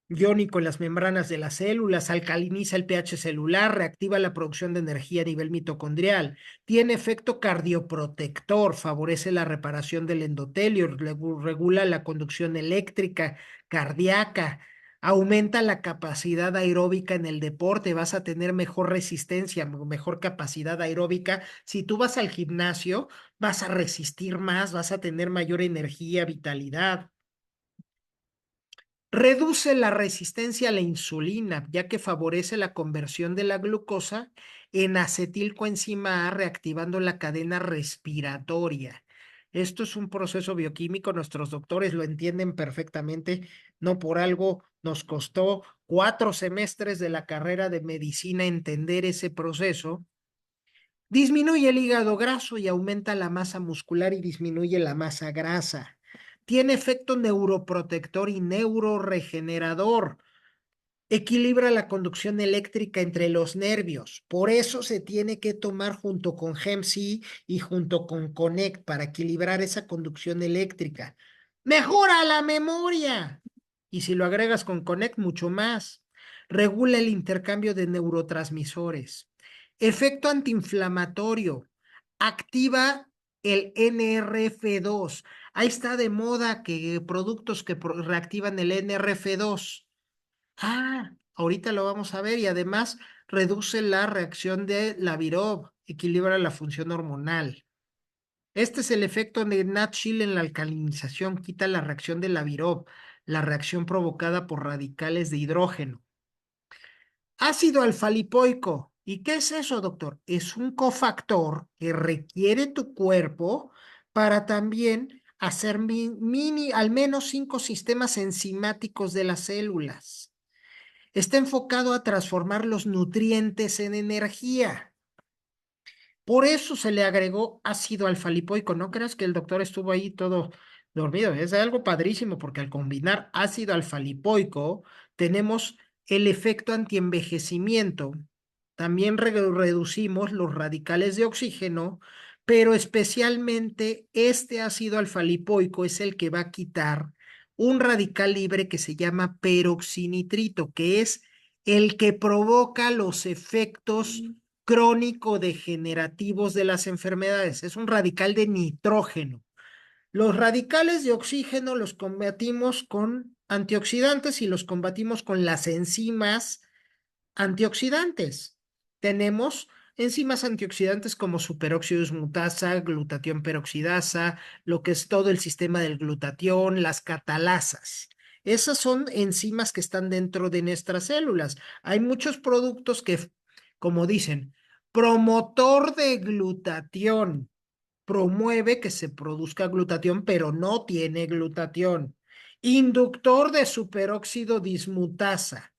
iónico en las membranas de las células, alcaliniza el pH celular, reactiva la producción de energía a nivel mitocondrial, tiene efecto cardioprotector, favorece la reparación del endotelio, regula la conducción eléctrica cardíaca, aumenta la capacidad aeróbica en el deporte, vas a tener mejor resistencia, mejor capacidad aeróbica. Si tú vas al gimnasio, vas a resistir más, vas a tener mayor energía, vitalidad. Reduce la resistencia a la insulina, ya que favorece la conversión de la glucosa en acetilcoenzima A, reactivando la cadena respiratoria. Esto es un proceso bioquímico, nuestros doctores lo entienden perfectamente, no por algo nos costó 4 semestres de la carrera de medicina entender ese proceso. Disminuye el hígado graso y aumenta la masa muscular y disminuye la masa grasa. Tiene efecto neuroprotector y neuroregenerador. Equilibra la conducción eléctrica entre los nervios. Por eso se tiene que tomar junto con GEMC y junto con Connect para equilibrar esa conducción eléctrica. Mejora la memoria. Y si lo agregas con Connect, mucho más. Regula el intercambio de neurotransmisores. Efecto antiinflamatorio. Activa el NRF2. Ahí está de moda que productos que reactivan el NRF2. Ahorita lo vamos a ver y además reduce la reacción de la Virov, equilibra la función hormonal. Este es el efecto de NATCHIL en la alcalinización, quita la reacción de la Virov, la reacción provocada por radicales de hidrógeno. Ácido alfa-lipoico. ¿Y qué es eso, doctor? Es un cofactor que requiere tu cuerpo para también hacer al menos 5 sistemas enzimáticos de las células. Está enfocado a transformar los nutrientes en energía. Por eso se le agregó ácido alfa-lipoico. No creas que el doctor estuvo ahí todo dormido. Es algo padrísimo porque al combinar ácido alfa-lipoico tenemos el efecto antienvejecimiento. También reducimos los radicales de oxígeno, pero especialmente este ácido alfa-lipoico es el que va a quitar un radical libre que se llama peroxinitrito, que es el que provoca los efectos crónico-degenerativos de las enfermedades. Es un radical de nitrógeno. Los radicales de oxígeno los combatimos con antioxidantes y los combatimos con las enzimas antioxidantes. Tenemos enzimas antioxidantes como superóxido dismutasa, glutatión peroxidasa, lo que es todo el sistema del glutatión, las catalasas. Esas son enzimas que están dentro de nuestras células. Hay muchos productos que, como dicen, promotor de glutatión, promueve que se produzca glutatión, pero no tiene glutatión. Inductor de superóxido dismutasa,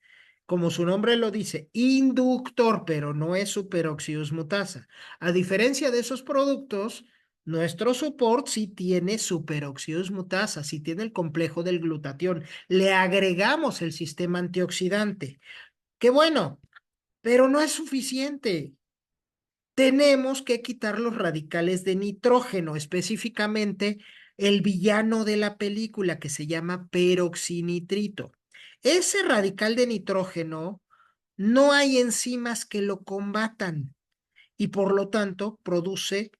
como su nombre lo dice, inductor, pero no es superóxido dismutasa. A diferencia de esos productos, nuestro support sí tiene superóxido dismutasa, sí tiene el complejo del glutatión. Le agregamos el sistema antioxidante. Qué bueno, pero no es suficiente. Tenemos que quitar los radicales de nitrógeno, específicamente el villano de la película que se llama peroxinitrito. Ese radical de nitrógeno no hay enzimas que lo combatan y por lo tanto produce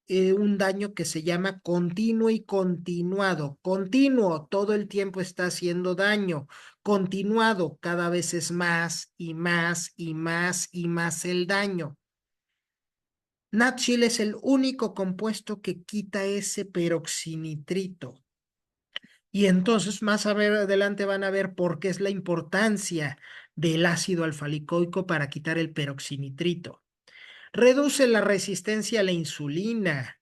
un daño que se llama continuo y continuado. Continuo, todo el tiempo está haciendo daño. Continuado, cada vez es más y más y más y más el daño. NaCl es el único compuesto que quita ese peroxinitrito. Y entonces más a ver adelante van a ver por qué es la importancia del ácido alfa-lipoico para quitar el peroxinitrito. Reduce la resistencia a la insulina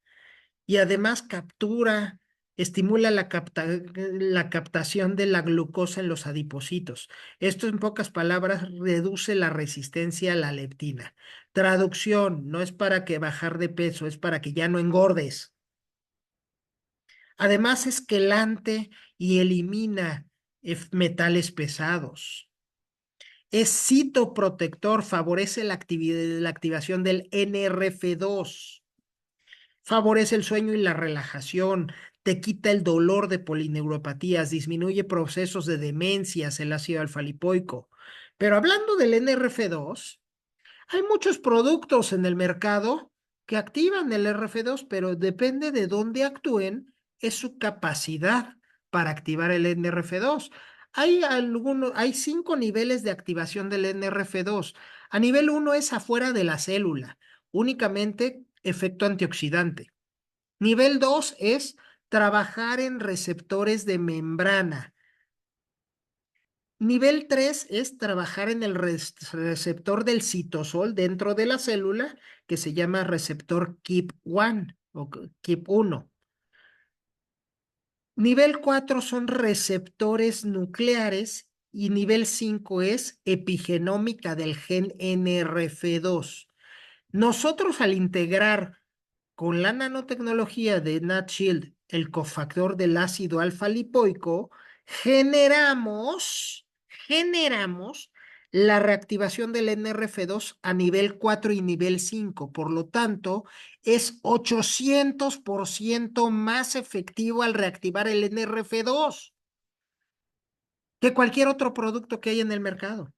y además estimula la captación de la glucosa en los adipocitos. Esto en pocas palabras reduce la resistencia a la leptina. Traducción, no es para que bajar de peso, es para que ya no engordes. Además es quelante y elimina metales pesados. Es citoprotector, favorece la activación del NRF2. Favorece el sueño y la relajación, te quita el dolor de polineuropatías, disminuye procesos de demencias, el ácido alfa-lipoico. Pero hablando del NRF2, hay muchos productos en el mercado que activan el RF2, pero depende de dónde actúen, es su capacidad para activar el NRF2. Hay 5 niveles de activación del NRF2. A nivel 1 es afuera de la célula, únicamente efecto antioxidante. Nivel 2 es trabajar en receptores de membrana. Nivel 3 es trabajar en el receptor del citosol dentro de la célula, que se llama receptor KEAP1 o KEAP1. Nivel 4 son receptores nucleares y nivel 5 es epigenómica del gen NRF2. Nosotros al integrar con la nanotecnología de NatShield el cofactor del ácido alfa-lipoico, generamos la reactivación del NRF2 a nivel 4 y nivel 5. Por lo tanto, es 800% más efectivo al reactivar el NRF2 que cualquier otro producto que hay en el mercado.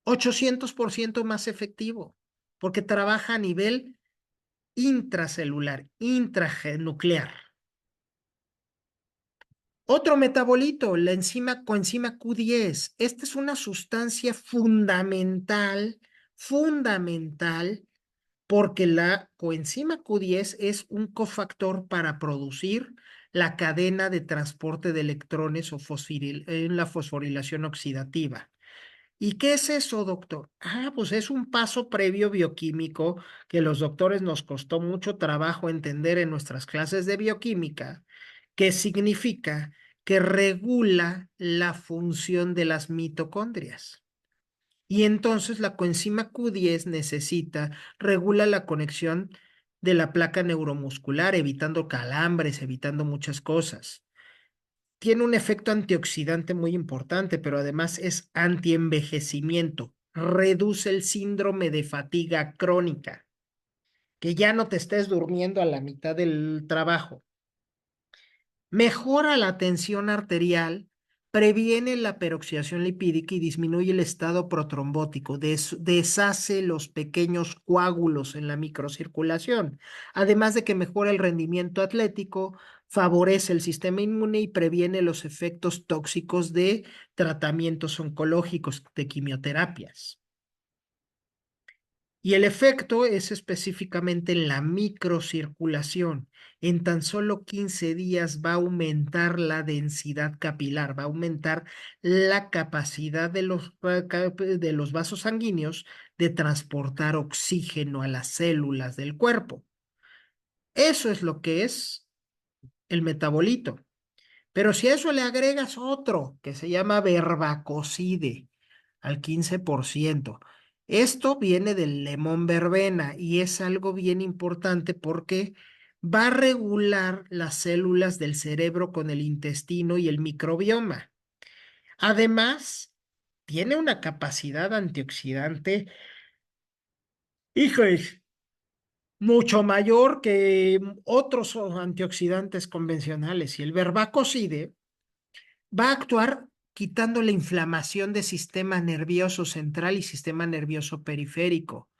800% más efectivo, porque trabaja a nivel intracelular, intranuclear. Otro metabolito, la coenzima Q10. Esta es una sustancia fundamental, porque la coenzima Q10 es un cofactor para producir la cadena de transporte de electrones en la fosforilación oxidativa. ¿Y qué es eso, doctor? Pues es un paso previo bioquímico que los doctores nos costó mucho trabajo entender en nuestras clases de bioquímica, que significa que regula la función de las mitocondrias. Y entonces la coenzima Q10 regula la conexión de la placa neuromuscular, evitando calambres, evitando muchas cosas. Tiene un efecto antioxidante muy importante, pero además es antienvejecimiento. Reduce el síndrome de fatiga crónica, que ya no te estés durmiendo a la mitad del trabajo. Mejora la tensión arterial, previene la peroxidación lipídica y disminuye el estado protrombótico, deshace los pequeños coágulos en la microcirculación, además de que mejora el rendimiento atlético, favorece el sistema inmune y previene los efectos tóxicos de tratamientos oncológicos, de quimioterapias. Y el efecto es específicamente en la microcirculación. En tan solo 15 días va a aumentar la densidad capilar, va a aumentar la capacidad de los vasos sanguíneos de transportar oxígeno a las células del cuerpo. Eso es lo que es el metabolito. Pero si a eso le agregas otro que se llama verbacocide al 15%, esto viene del lemón verbena y es algo bien importante porque va a regular las células del cerebro con el intestino y el microbioma. Además, tiene una capacidad antioxidante, híjole, mucho mayor que otros antioxidantes convencionales. Y el verbacocide va a actuar quitando la inflamación del sistema nervioso central y sistema nervioso periférico.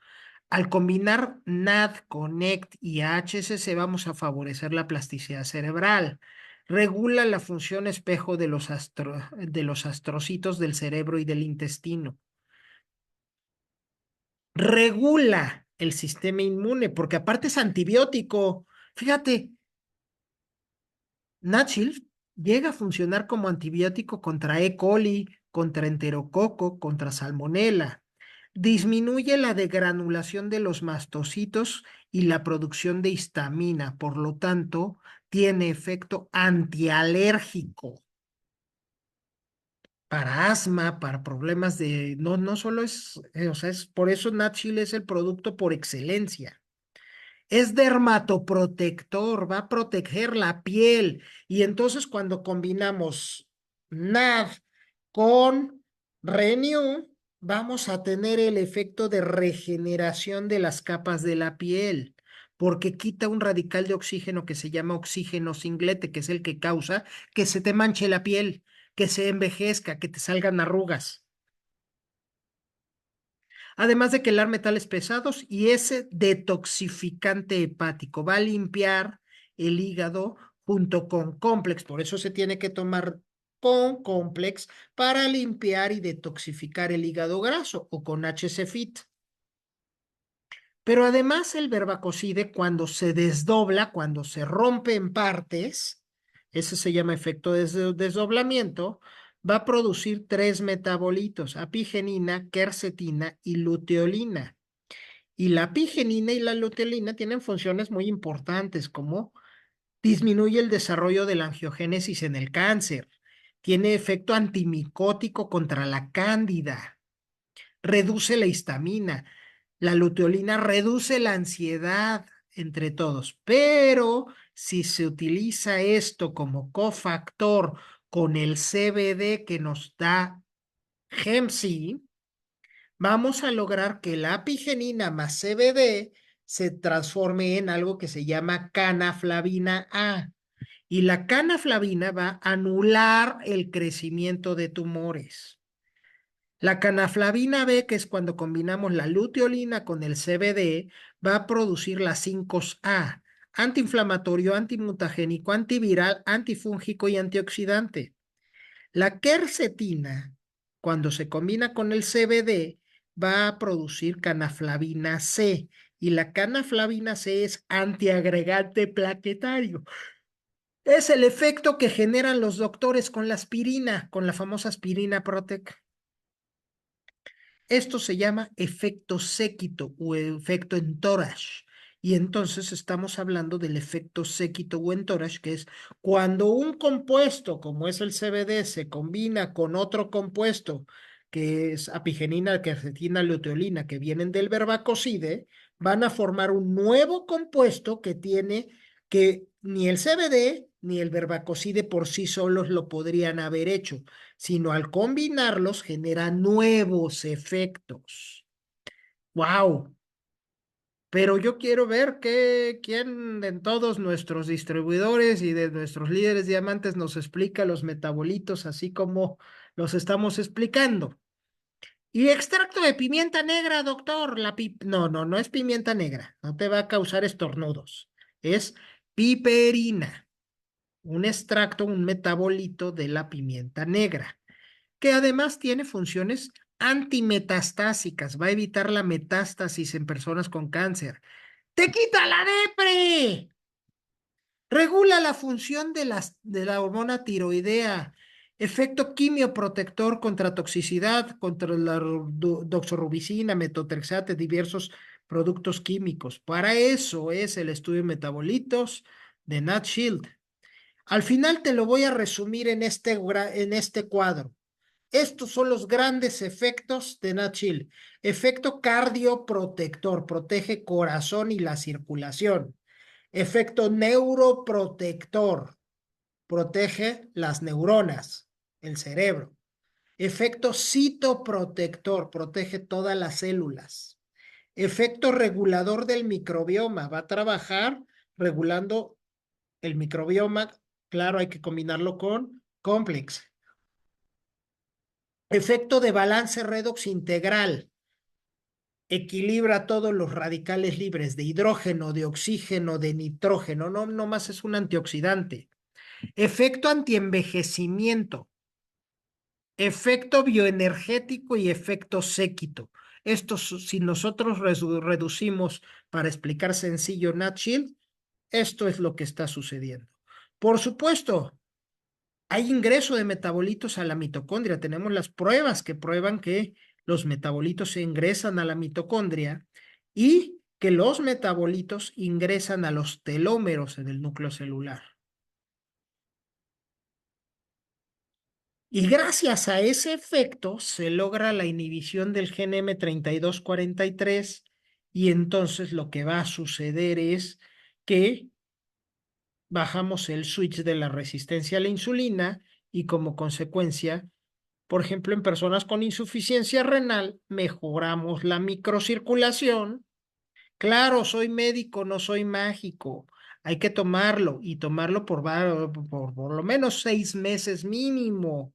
Al combinar NAD, CONNECT y HSC vamos a favorecer la plasticidad cerebral. Regula la función espejo de los astrocitos del cerebro y del intestino. Regula el sistema inmune, porque aparte es antibiótico. Fíjate, NatShield llega a funcionar como antibiótico contra E. coli, contra enterococo, contra salmonela. Disminuye la degranulación de los mastocitos y la producción de histamina, por lo tanto, tiene efecto antialérgico para asma, para problemas de, no, no solo es, o sea, es por eso NatShield es el producto por excelencia. Es dermatoprotector, va a proteger la piel. Y entonces cuando combinamos NAD con Renew, vamos a tener el efecto de regeneración de las capas de la piel, porque quita un radical de oxígeno que se llama oxígeno singlete, que es el que causa que se te manche la piel, que se envejezca, que te salgan arrugas. Además de quelar metales pesados y ese detoxificante hepático va a limpiar el hígado junto con Complex. Por eso se tiene que tomar con Complex para limpiar y detoxificar el hígado graso o con HC-Fit. Pero además el verbacocide cuando se desdobla, cuando se rompe en partes, ese se llama efecto de desdoblamiento, va a producir tres metabolitos, apigenina, quercetina y luteolina. Y la apigenina y la luteolina tienen funciones muy importantes, como disminuye el desarrollo de la angiogénesis en el cáncer, tiene efecto antimicótico contra la cándida, reduce la histamina, la luteolina reduce la ansiedad entre todos, pero si se utiliza esto como cofactor con el CBD que nos da GEMSI, vamos a lograr que la apigenina más CBD se transforme en algo que se llama canaflavina A. Y la canaflavina va a anular el crecimiento de tumores. La canaflavina B, que es cuando combinamos la luteolina con el CBD, va a producir las 5A, antiinflamatorio, antimutagénico, antiviral, antifúngico y antioxidante. La quercetina, cuando se combina con el CBD, va a producir canaflavina C y la canaflavina C es antiagregante plaquetario. Es el efecto que generan los doctores con la aspirina, con la famosa aspirina Protec. Esto se llama efecto séquito o efecto entourage. Y entonces estamos hablando del efecto séquito o entourage, que es cuando un compuesto, como es el CBD, se combina con otro compuesto, que es apigenina, quercetina, luteolina, que vienen del verbacocide, van a formar un nuevo compuesto que tiene que ni el CBD ni el verbacocide por sí solos lo podrían haber hecho, sino al combinarlos genera nuevos efectos. ¡Wow! pero yo quiero ver quién de todos nuestros distribuidores y de nuestros líderes diamantes nos explica los metabolitos así como los estamos explicando. Y extracto de pimienta negra, doctor. No, no, no es pimienta negra. No te va a causar estornudos. Es piperina, un extracto, un metabolito de la pimienta negra, que además tiene funciones antimetastásicas. Va a evitar la metástasis en personas con cáncer. ¡Te quita la depre! Regula la función de la hormona tiroidea. Efecto quimioprotector contra toxicidad, contra la doxorubicina, metotrexate, diversos productos químicos. Para eso es el estudio de metabolitos de Nat Shield. Al final te lo voy a resumir en este cuadro. Estos son los grandes efectos de Nat Shield. Efecto cardioprotector, protege corazón y la circulación. Efecto neuroprotector, protege las neuronas, el cerebro. Efecto citoprotector, protege todas las células. Efecto regulador del microbioma, va a trabajar regulando el microbioma. Claro, hay que combinarlo con complex. Efecto de balance redox integral, equilibra todos los radicales libres de hidrógeno, de oxígeno, de nitrógeno. No, no más es un antioxidante. Efecto antienvejecimiento, efecto bioenergético y efecto séquito. Si nosotros reducimos para explicar sencillo Nat Shield, esto es lo que está sucediendo. Por supuesto, hay ingreso de metabolitos a la mitocondria. Tenemos las pruebas que prueban que los metabolitos se ingresan a la mitocondria y que los metabolitos ingresan a los telómeros en el núcleo celular. Y gracias a ese efecto se logra la inhibición del gen M3243 y entonces lo que va a suceder es que bajamos el switch de la resistencia a la insulina y como consecuencia, por ejemplo, en personas con insuficiencia renal, mejoramos la microcirculación. Claro, soy médico, no soy mágico. Hay que tomarlo y tomarlo por lo menos 6 meses mínimo.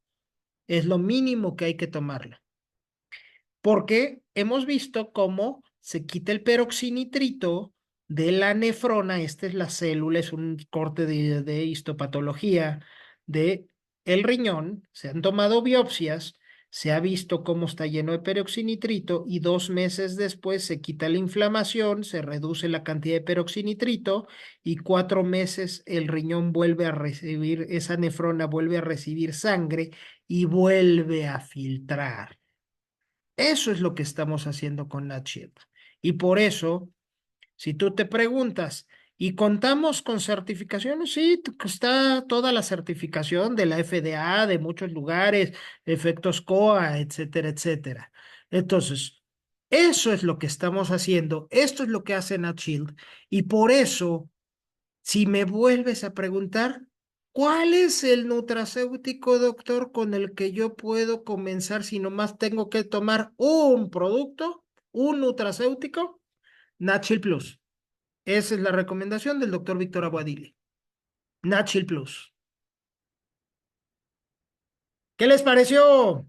Es lo mínimo que hay que tomarla. Porque hemos visto cómo se quita el peroxinitrito de la nefrona. Esta es la célula, es un corte de histopatología de el riñón. Se han tomado biopsias, se ha visto cómo está lleno de peroxinitrito y 2 meses después se quita la inflamación, se reduce la cantidad de peroxinitrito y 4 meses el riñón vuelve a recibir, esa nefrona vuelve a recibir sangre y vuelve a filtrar. Eso es lo que estamos haciendo con la chip. Y por eso, si tú te preguntas, ¿y contamos con certificaciones? Sí, está toda la certificación de la FDA, de muchos lugares, efectos COA, etcétera, etcétera. Entonces, eso es lo que estamos haciendo, esto es lo que hace NatShield, y por eso si me vuelves a preguntar, ¿cuál es el nutracéutico, doctor, con el que yo puedo comenzar si nomás tengo que tomar un producto, un nutracéutico? Natchil Plus. Esa es la recomendación del doctor Víctor Aguadile. Natchil Plus. ¿Qué les pareció?